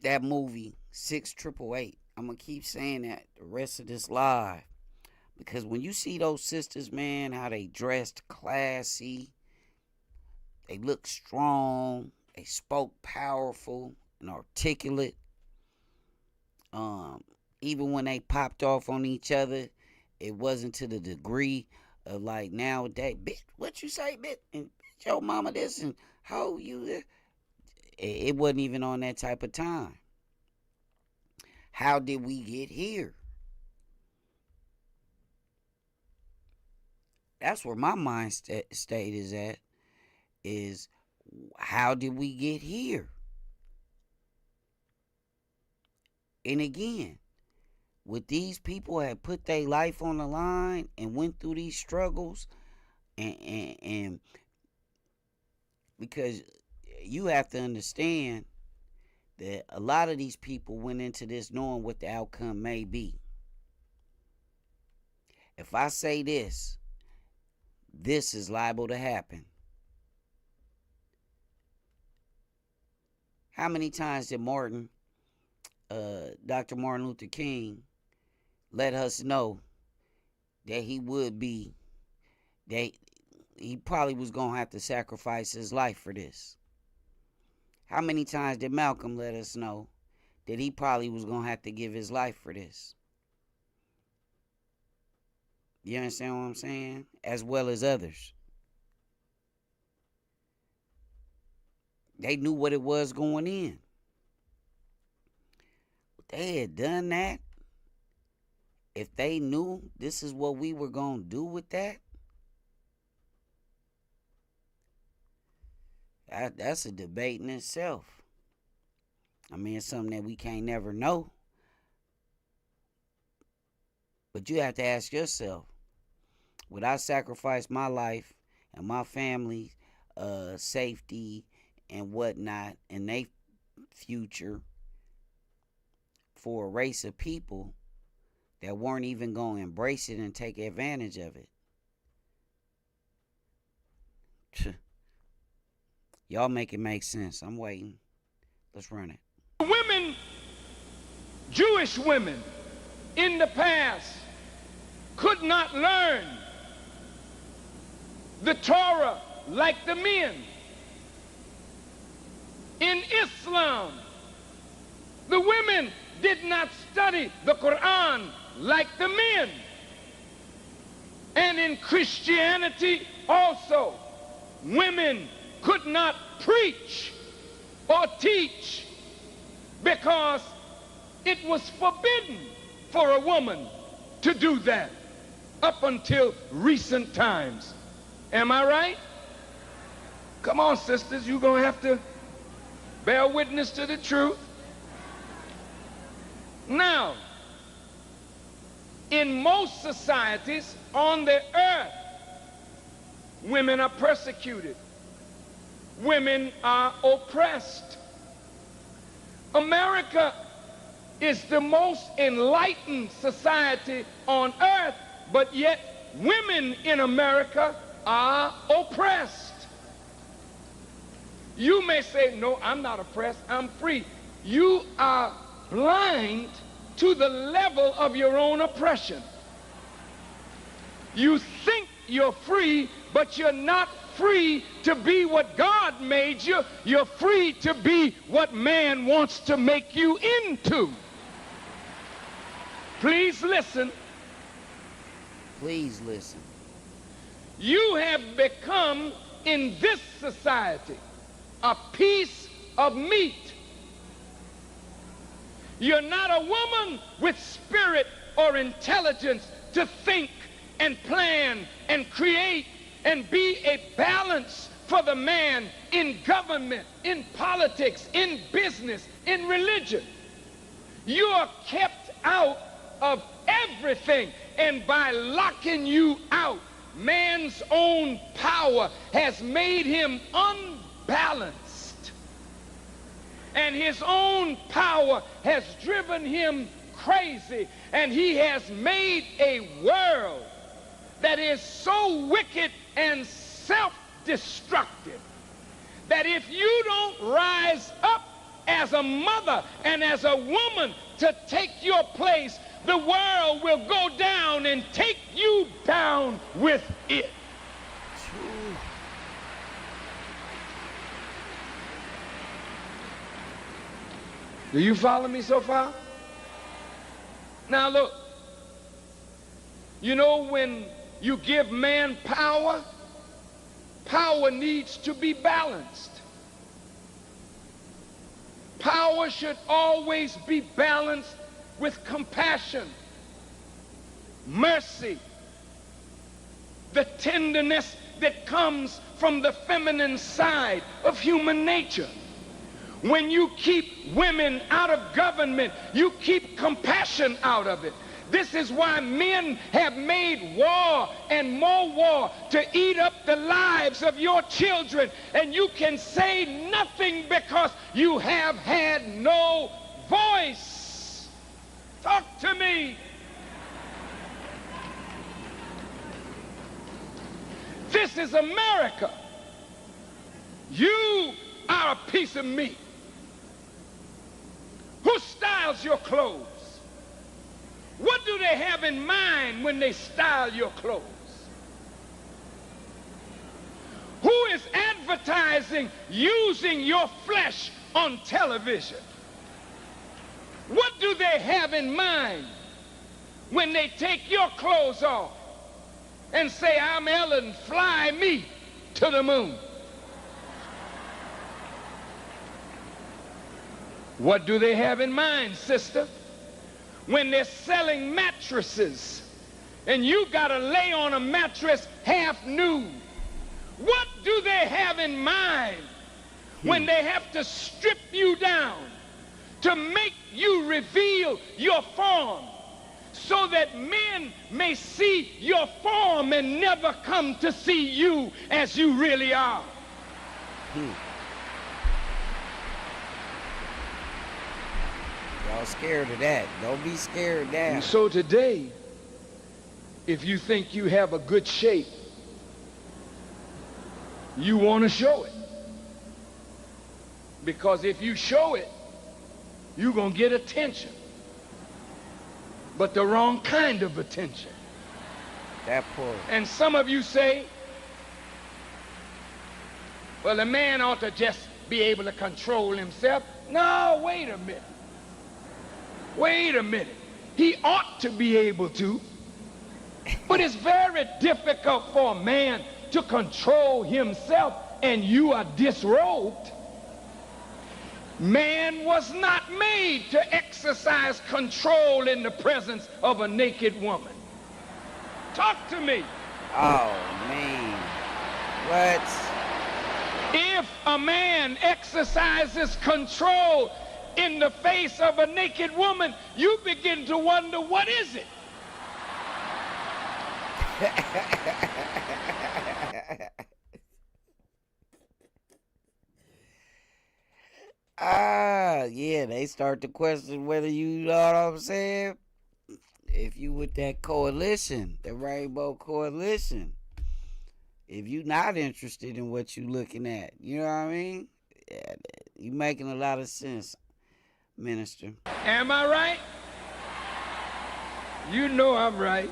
that movie 6888. I'm going to keep saying that the rest of this live. Because when you see those sisters, man, how they dressed classy, they looked strong, they spoke powerful and articulate. Even when they popped off on each other, it wasn't to the degree of like nowadays, bitch, what you say, bitch, and bitch, your mama this, and how you, it wasn't even on that type of time. How did we get here? That's where my mind state is at, is how did we get here? And again, with these people had put their life on the line and went through these struggles, and because you have to understand that a lot of these people went into this knowing what the outcome may be. If I say this is liable to happen. How many times did Dr. Martin Luther King let us know that he would be, that he probably was going to have to sacrifice his life for this? How many times did Malcolm let us know that he probably was going to have to give his life for this? You understand what I'm saying? As well as others. They knew what it was going in. If they had done that, if they knew this is what we were going to do with that, that's a debate in itself. I mean, it's something that we can't never know. But you have to ask yourself, would I sacrifice my life and my family's safety and whatnot and their future for a race of people that weren't even going to embrace it and take advantage of it. Y'all make it make sense. I'm waiting. Let's run it. Women, Jewish women in the past could not learn the Torah like the men. In Islam, the women did not study the Quran like the men. And in Christianity also, women could not preach or teach because it was forbidden for a woman to do that up until recent times. Am I right? Come on, sisters, you're going to have to bear witness to the truth. Now, in most societies on the earth, women are persecuted. Women are oppressed. America is the most enlightened society on earth, but yet women in America are oppressed. You may say, no, I'm not oppressed, I'm free. You are blind to the level of your own oppression. You think you're free, but you're not free to be what God made you. You're free to be what man wants to make you into. Please listen. Please listen. You have become, in this society, a piece of meat. You're not a woman with spirit or intelligence to think and plan and create and be a balance for the man in government, in politics, in business, in religion. You are kept out of everything, and by locking you out, man's own power has made him unbalanced, and his own power has driven him crazy, and he has made a world that is so wicked and self-destructive that if you don't rise up as a mother and as a woman to take your place, the world will go down and take you down with it. Do you follow me so far? Now look, you know, when you give man power, power needs to be balanced. Power should always be balanced with compassion, mercy, the tenderness that comes from the feminine side of human nature. When you keep women out of government, you keep compassion out of it. This is why men have made war and more war to eat up the lives of your children, and you can say nothing because you have had no voice. Talk to me. This is America. You are a piece of meat. Who styles your clothes? What do they have in mind when they style your clothes? Who is advertising using your flesh on television? What do they have in mind when they take your clothes off and say, I'm Ellen, fly me to the moon? What do they have in mind, sister, when they're selling mattresses and you gotta lay on a mattress half nude? What do they have in mind when they have to strip you down to make you reveal your form so that men may see your form and never come to see you as you really are? Y'all scared of that. Don't be scared now. And so today, if you think you have a good shape, you want to show it. Because if you show it, you're going to get attention. But the wrong kind of attention. That part. And some of you say, well, a man ought to just be able to control himself. No, wait a minute. Wait a minute. He ought to be able to. But it's very difficult for a man to control himself, and you are disrobed. Man was not made to exercise control in the presence of a naked woman. Talk to me. Oh, man. What? If a man exercises control in the face of a naked woman, you begin to wonder, what is it? Yeah, they start to question whether you know what I'm saying? If you with that coalition, the Rainbow Coalition, if you not interested in what you looking at, you know what I mean? Yeah, you making a lot of sense, Minister. Am I right? You know I'm right.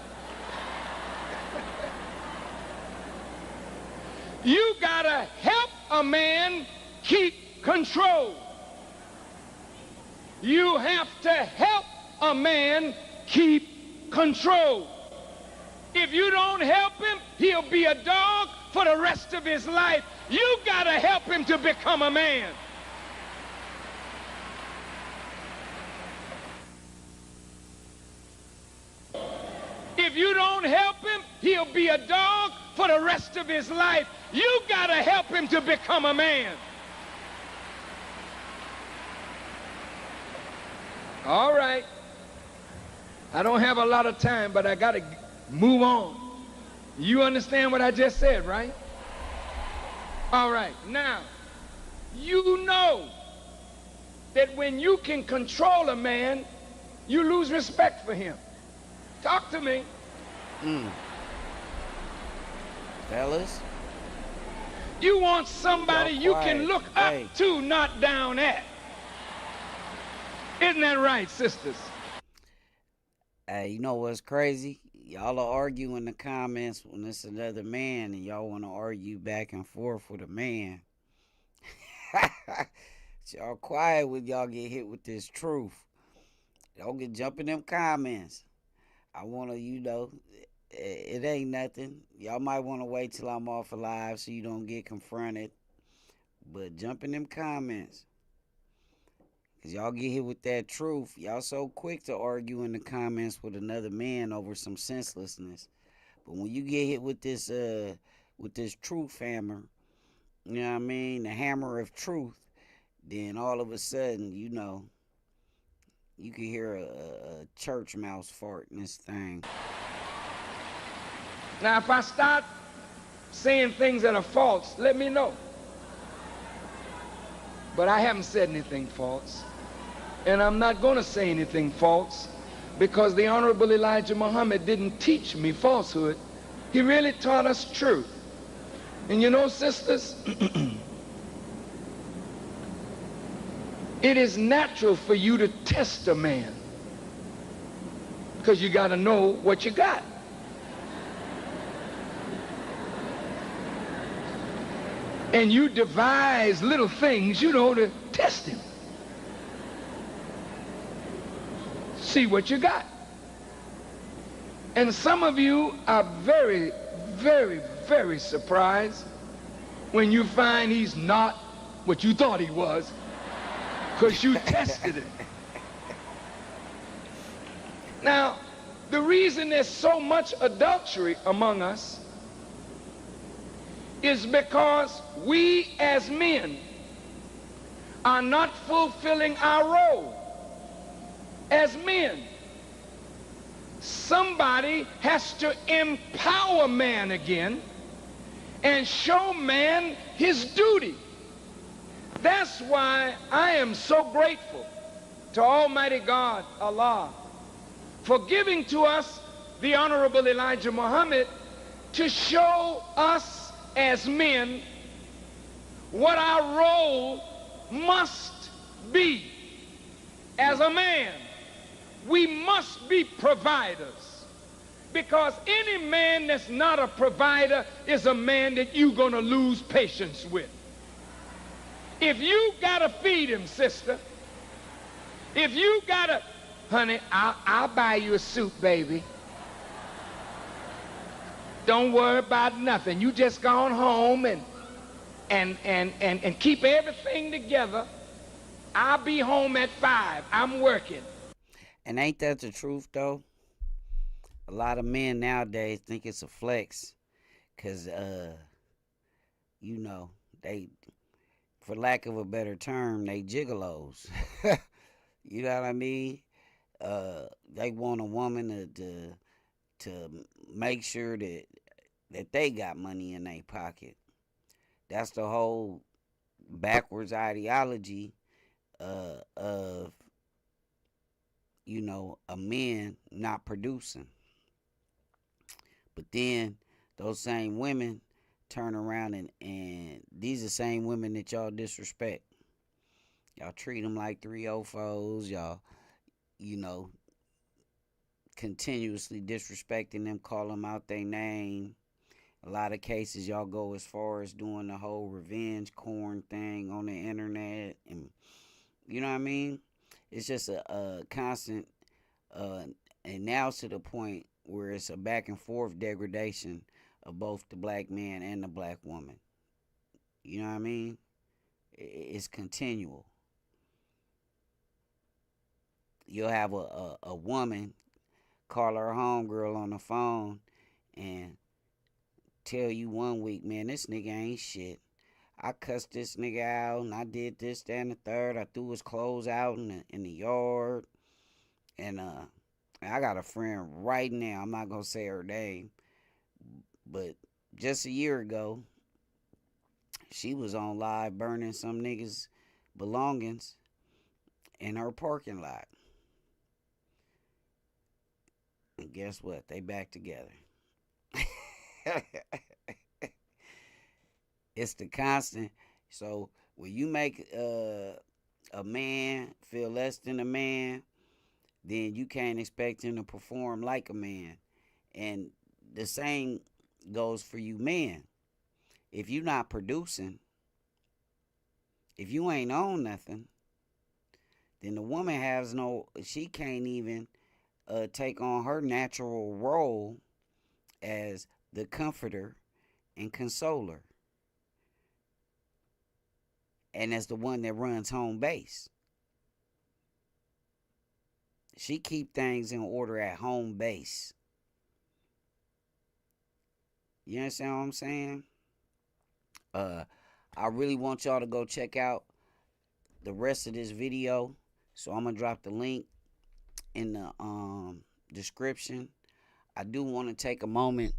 You gotta help a man keep control. You have to help a man keep control. If you don't help him, he'll be a dog for the rest of his life. You gotta help him to become a man. If you don't help him, he'll be a dog for the rest of his life. You gotta help him to become a man. All right. I don't have a lot of time, but I gotta move on. You understand what I just said, right? All right. Now, you know that when you can control a man, you lose respect for him. Talk to me. Fellas? You want somebody you can quiet. look Hey. up to, not down at. Isn't that right, sisters? Hey, you know what's crazy? Y'all are arguing in the comments when it's another man and y'all want to argue back and forth with a man. Y'all quiet when y'all get hit with this truth. Don't get jump in them comments. I want to, it ain't nothing. Y'all might want to wait till I'm off alive so you don't get confronted. But jump in them comments. Because y'all get hit with that truth. Y'all so quick to argue in the comments with another man over some senselessness. But when you get hit with this truth hammer, you know what I mean? The hammer of truth, then all of a sudden, you can hear a church mouse fart in this thing. Now, if I start saying things that are false, let me know. But I haven't said anything false. And I'm not going to say anything false because the Honorable Elijah Muhammad didn't teach me falsehood. He really taught us truth. And you know, sisters, it is natural for you to test a man because you got to know what you got. And you devise little things, to test him. See what you got. And some of you are very, very, very surprised when you find he's not what you thought he was because you tested him. Now, the reason there's so much adultery among us is because we as men are not fulfilling our role as men. Somebody has to empower man again and show man his duty. That's why I am so grateful to Almighty God, Allah, for giving to us the Honorable Elijah Muhammad to show us as men what our role must be. As a man, we must be providers, because any man that's not a provider is a man that you're going to lose patience with. If you got to feed him, sister, if you got to, honey, I'll buy you a suit, baby. Don't worry about nothing. You just gone home and keep everything together. I'll be home at 5. I'm working. And ain't that the truth, though? A lot of men nowadays think it's a flex because, you know, they, for lack of a better term, they gigolos. You know what I mean? They want a woman to make sure that they got money in their pocket. That's the whole backwards ideology of, you know, a man not producing. But then those same women turn around and these are the same women that y'all disrespect. Y'all treat them like 304s. Y'all, you know, continuously disrespecting them, call them out their name. A lot of cases y'all go as far as doing the whole revenge corn thing on the internet, and you know what I mean? It's just a constant, and now to the point where it's a back and forth degradation of both the black man and the black woman. You know what I mean? It's continual. You'll have a woman call her homegirl on the phone and tell you one week, man, this nigga ain't shit. I cussed this nigga out and I did this, that, and the third. I threw his clothes out in the yard. And I got a friend right now, I'm not gonna say her name, but just a year ago, she was on live burning some niggas' belongings in her parking lot. And guess what? They back together. It's the constant. So when you make a man feel less than a man, then you can't expect him to perform like a man. And the same goes for you men. If you're not producing, if you ain't on nothing, then the woman she can't even take on her natural role as the comforter and consoler, and as the one that runs home base. She keep things in order at home base. You understand what I'm saying? I really want y'all to go check out the rest of this video, so I'm gonna drop the link in the description. I do want to take a moment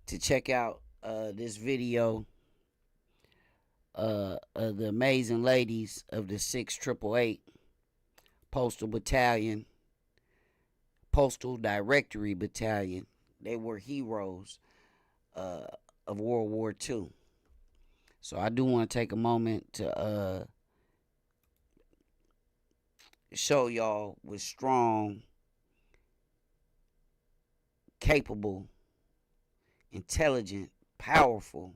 to check out this video of the amazing ladies of the 6888 Postal Battalion, Postal Directory Battalion. They were heroes of World War II. So I do want to take a moment to show y'all what strong, capable, intelligent, powerful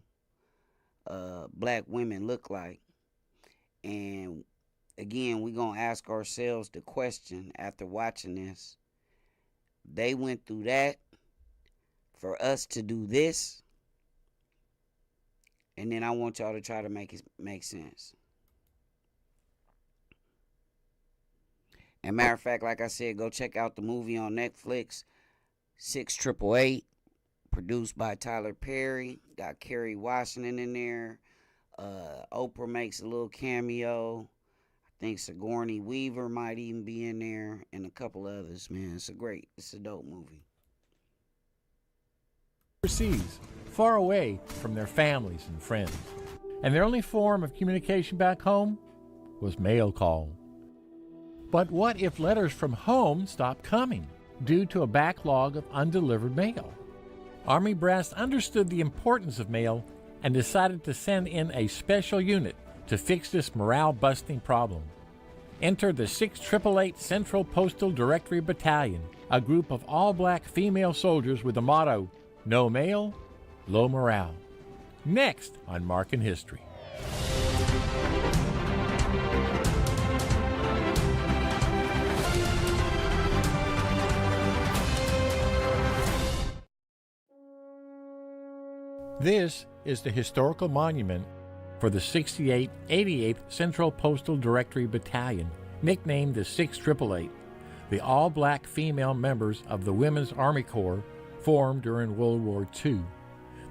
black women look like. And again, we're going to ask ourselves the question after watching this. They went through that for us to do this. And then I want y'all to try to make it make sense. And matter of fact, like I said, go check out the movie on Netflix, 6888, produced by Tyler Perry. Got Kerry Washington in there. Oprah makes a little cameo. I think Sigourney Weaver might even be in there, and a couple others, man. It's a dope movie. Overseas, far away from their families and friends. And their only form of communication back home was mail call. But what if letters from home stopped coming due to a backlog of undelivered mail? Army brass understood the importance of mail and decided to send in a special unit to fix this morale-busting problem. Enter the 6888 Central Postal Directory Battalion, a group of all-black female soldiers with the motto, "No mail, low morale." Next on Marking History. This is the historical monument for the 6888th Central Postal Directory Battalion, nicknamed the 6888, the all-black female members of the Women's Army Corps formed during World War II.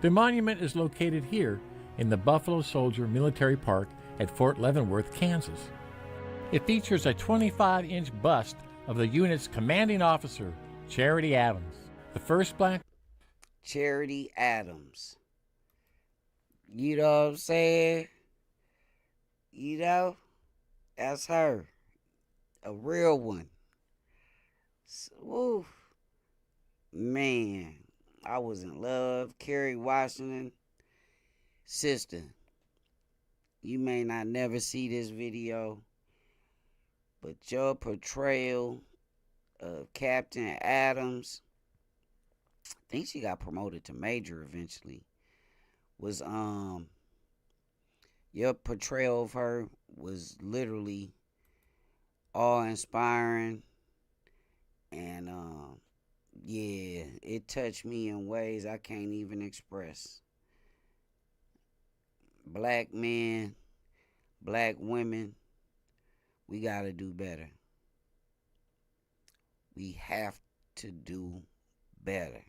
The monument is located here in the Buffalo Soldier Military Park at Fort Leavenworth, Kansas. It features a 25-inch bust of the unit's commanding officer, Charity Adams, the first black. Charity Adams. You know what I'm saying? You know, that's her. A real one. Woo. Man, I was in love. Kerry Washington. Sister, you may not never see this video, but your portrayal of Captain Adams, I think she got promoted to major eventually, was your portrayal of her was literally awe-inspiring, and yeah, it touched me in ways I can't even express. Black men, black women, we gotta do better. We have to do better.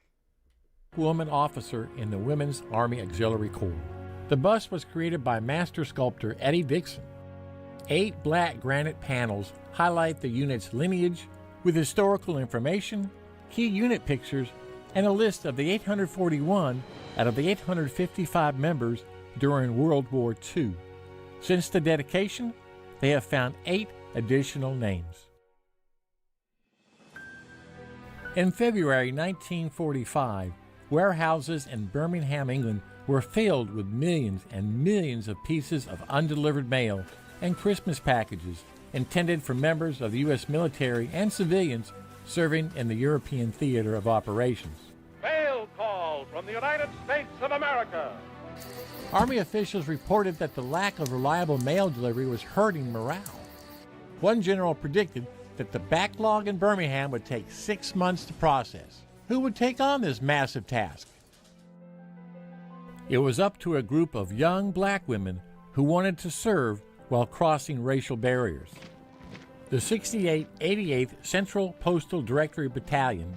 Woman officer in the Women's Army Auxiliary Corps. The bust was created by master sculptor Eddie Dixon. 8 black granite panels highlight the unit's lineage with historical information, key unit pictures, and a list of the 841 out of the 855 members during World War II. Since the dedication, they have found 8 additional names. In February 1945, warehouses in Birmingham, England were filled with millions and millions of pieces of undelivered mail and Christmas packages intended for members of the U.S. military and civilians serving in the European theater of operations. Mail call from the United States of America. Army officials reported that the lack of reliable mail delivery was hurting morale. One general predicted that the backlog in Birmingham would take 6 months to process. Who would take on this massive task? It was up to a group of young black women who wanted to serve while crossing racial barriers. The 6888th Central Postal Directory Battalion,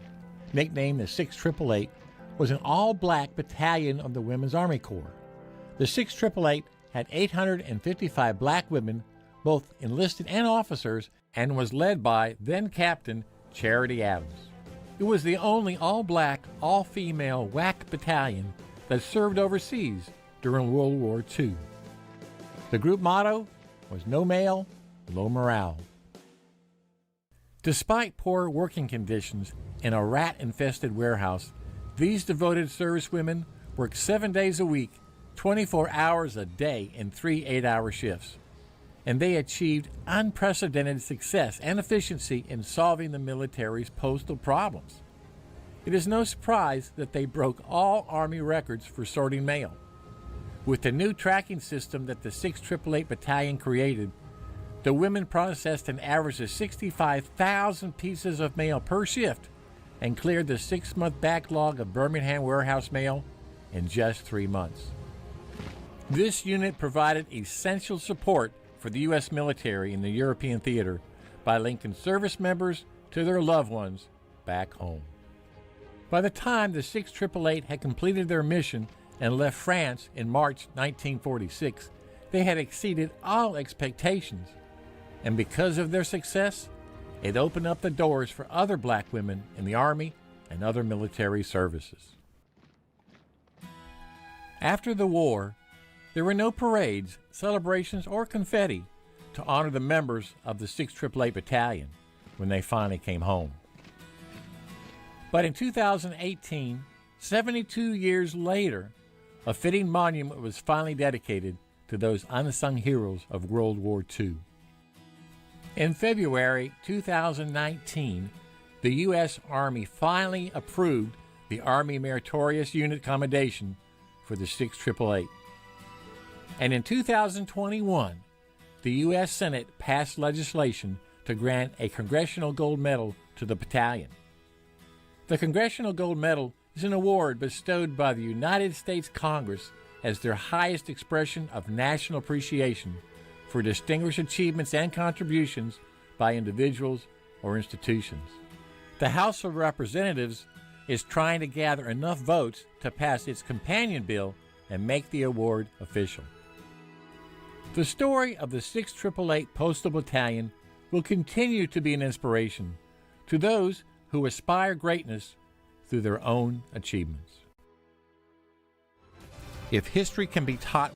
nicknamed the 6888, was an all-black battalion of the Women's Army Corps. The 6888 had 855 black women, both enlisted and officers, and was led by then-Captain Charity Adams. It was the only all-black, all-female WAC battalion that served overseas during World War II. The group motto was "No mail, low morale." Despite poor working conditions in a rat-infested warehouse, these devoted servicewomen worked 7 days a week, 24 hours a day in 3 8-hour shifts. And they achieved unprecedented success and efficiency in solving the military's postal problems. It is no surprise that they broke all Army records for sorting mail. With the new tracking system that the 6888 Battalion created, the women processed an average of 65,000 pieces of mail per shift and cleared the 6-month backlog of Birmingham warehouse mail in just 3 months. This unit provided essential support for the U.S. military in the European theater by linking service members to their loved ones back home. By the time the 6888 had completed their mission and left France in March 1946, they had exceeded all expectations. And because of their success, it opened up the doors for other black women in the Army and other military services. After the war, there were no parades, celebrations, or confetti, to honor the members of the 688 Battalion when they finally came home. But in 2018, 72 years later, a fitting monument was finally dedicated to those unsung heroes of World War II. In February 2019, the U.S. Army finally approved the Army Meritorious Unit Commendation for the 688. And in 2021, the U.S. Senate passed legislation to grant a Congressional Gold Medal to the battalion. The Congressional Gold Medal is an award bestowed by the United States Congress as their highest expression of national appreciation for distinguished achievements and contributions by individuals or institutions. The House of Representatives is trying to gather enough votes to pass its companion bill and make the award official. The story of the 688 Postal Battalion will continue to be an inspiration to those who aspire greatness through their own achievements. If history can be taught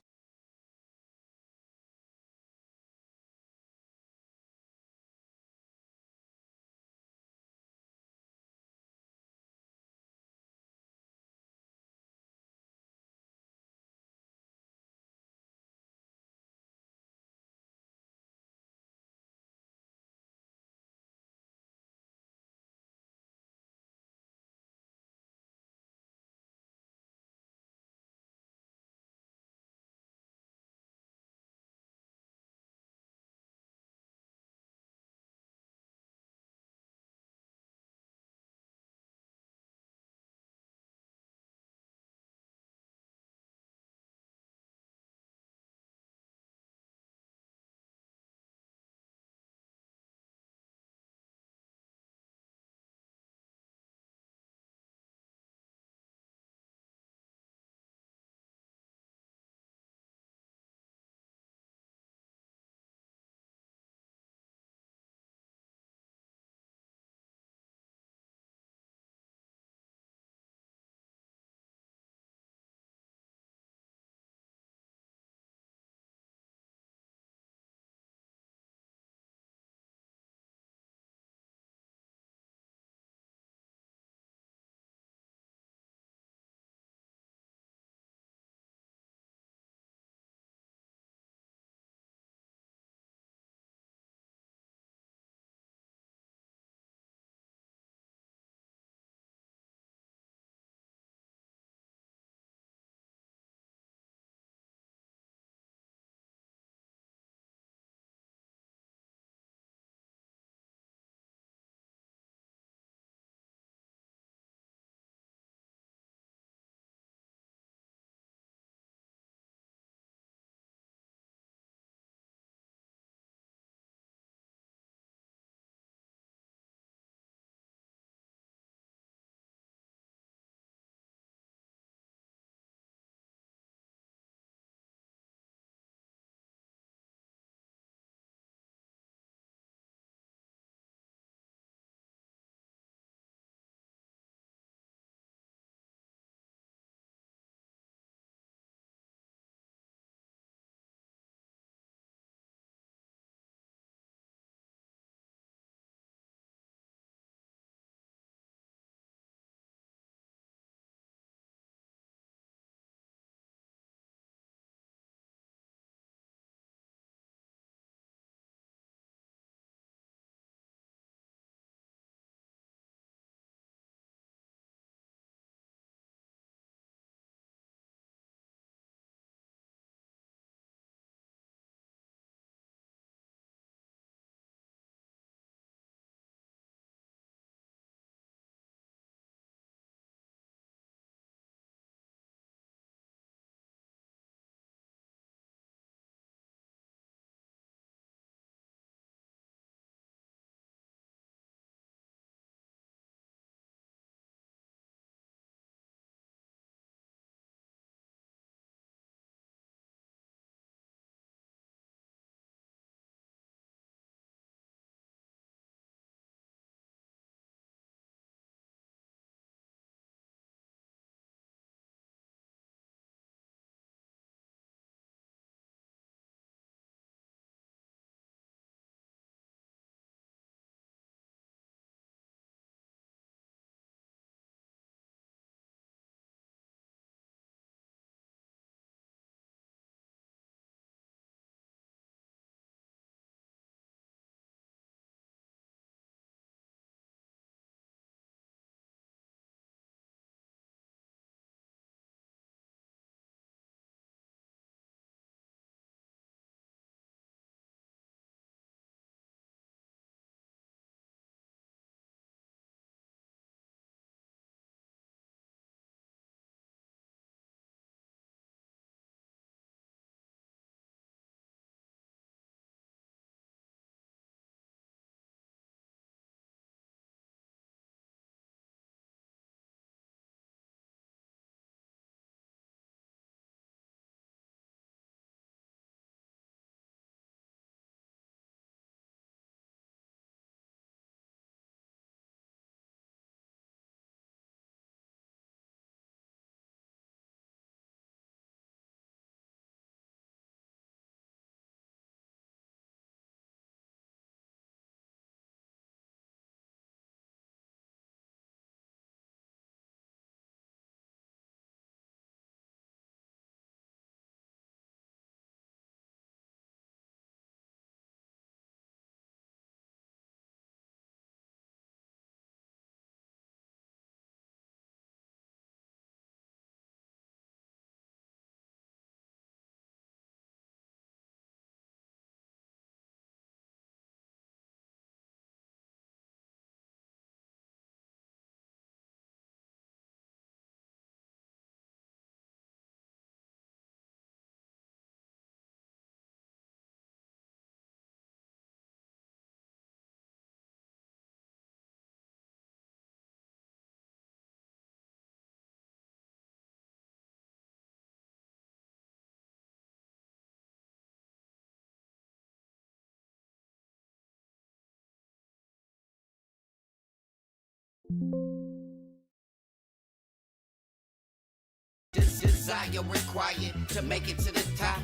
Desire required to make it to the top.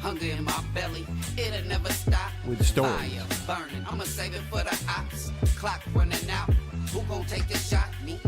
Hunger in my belly, it'll never stop. With stories. Fire burning, I'ma save it for the ops. Clock running out, who gon' take the shot? Me.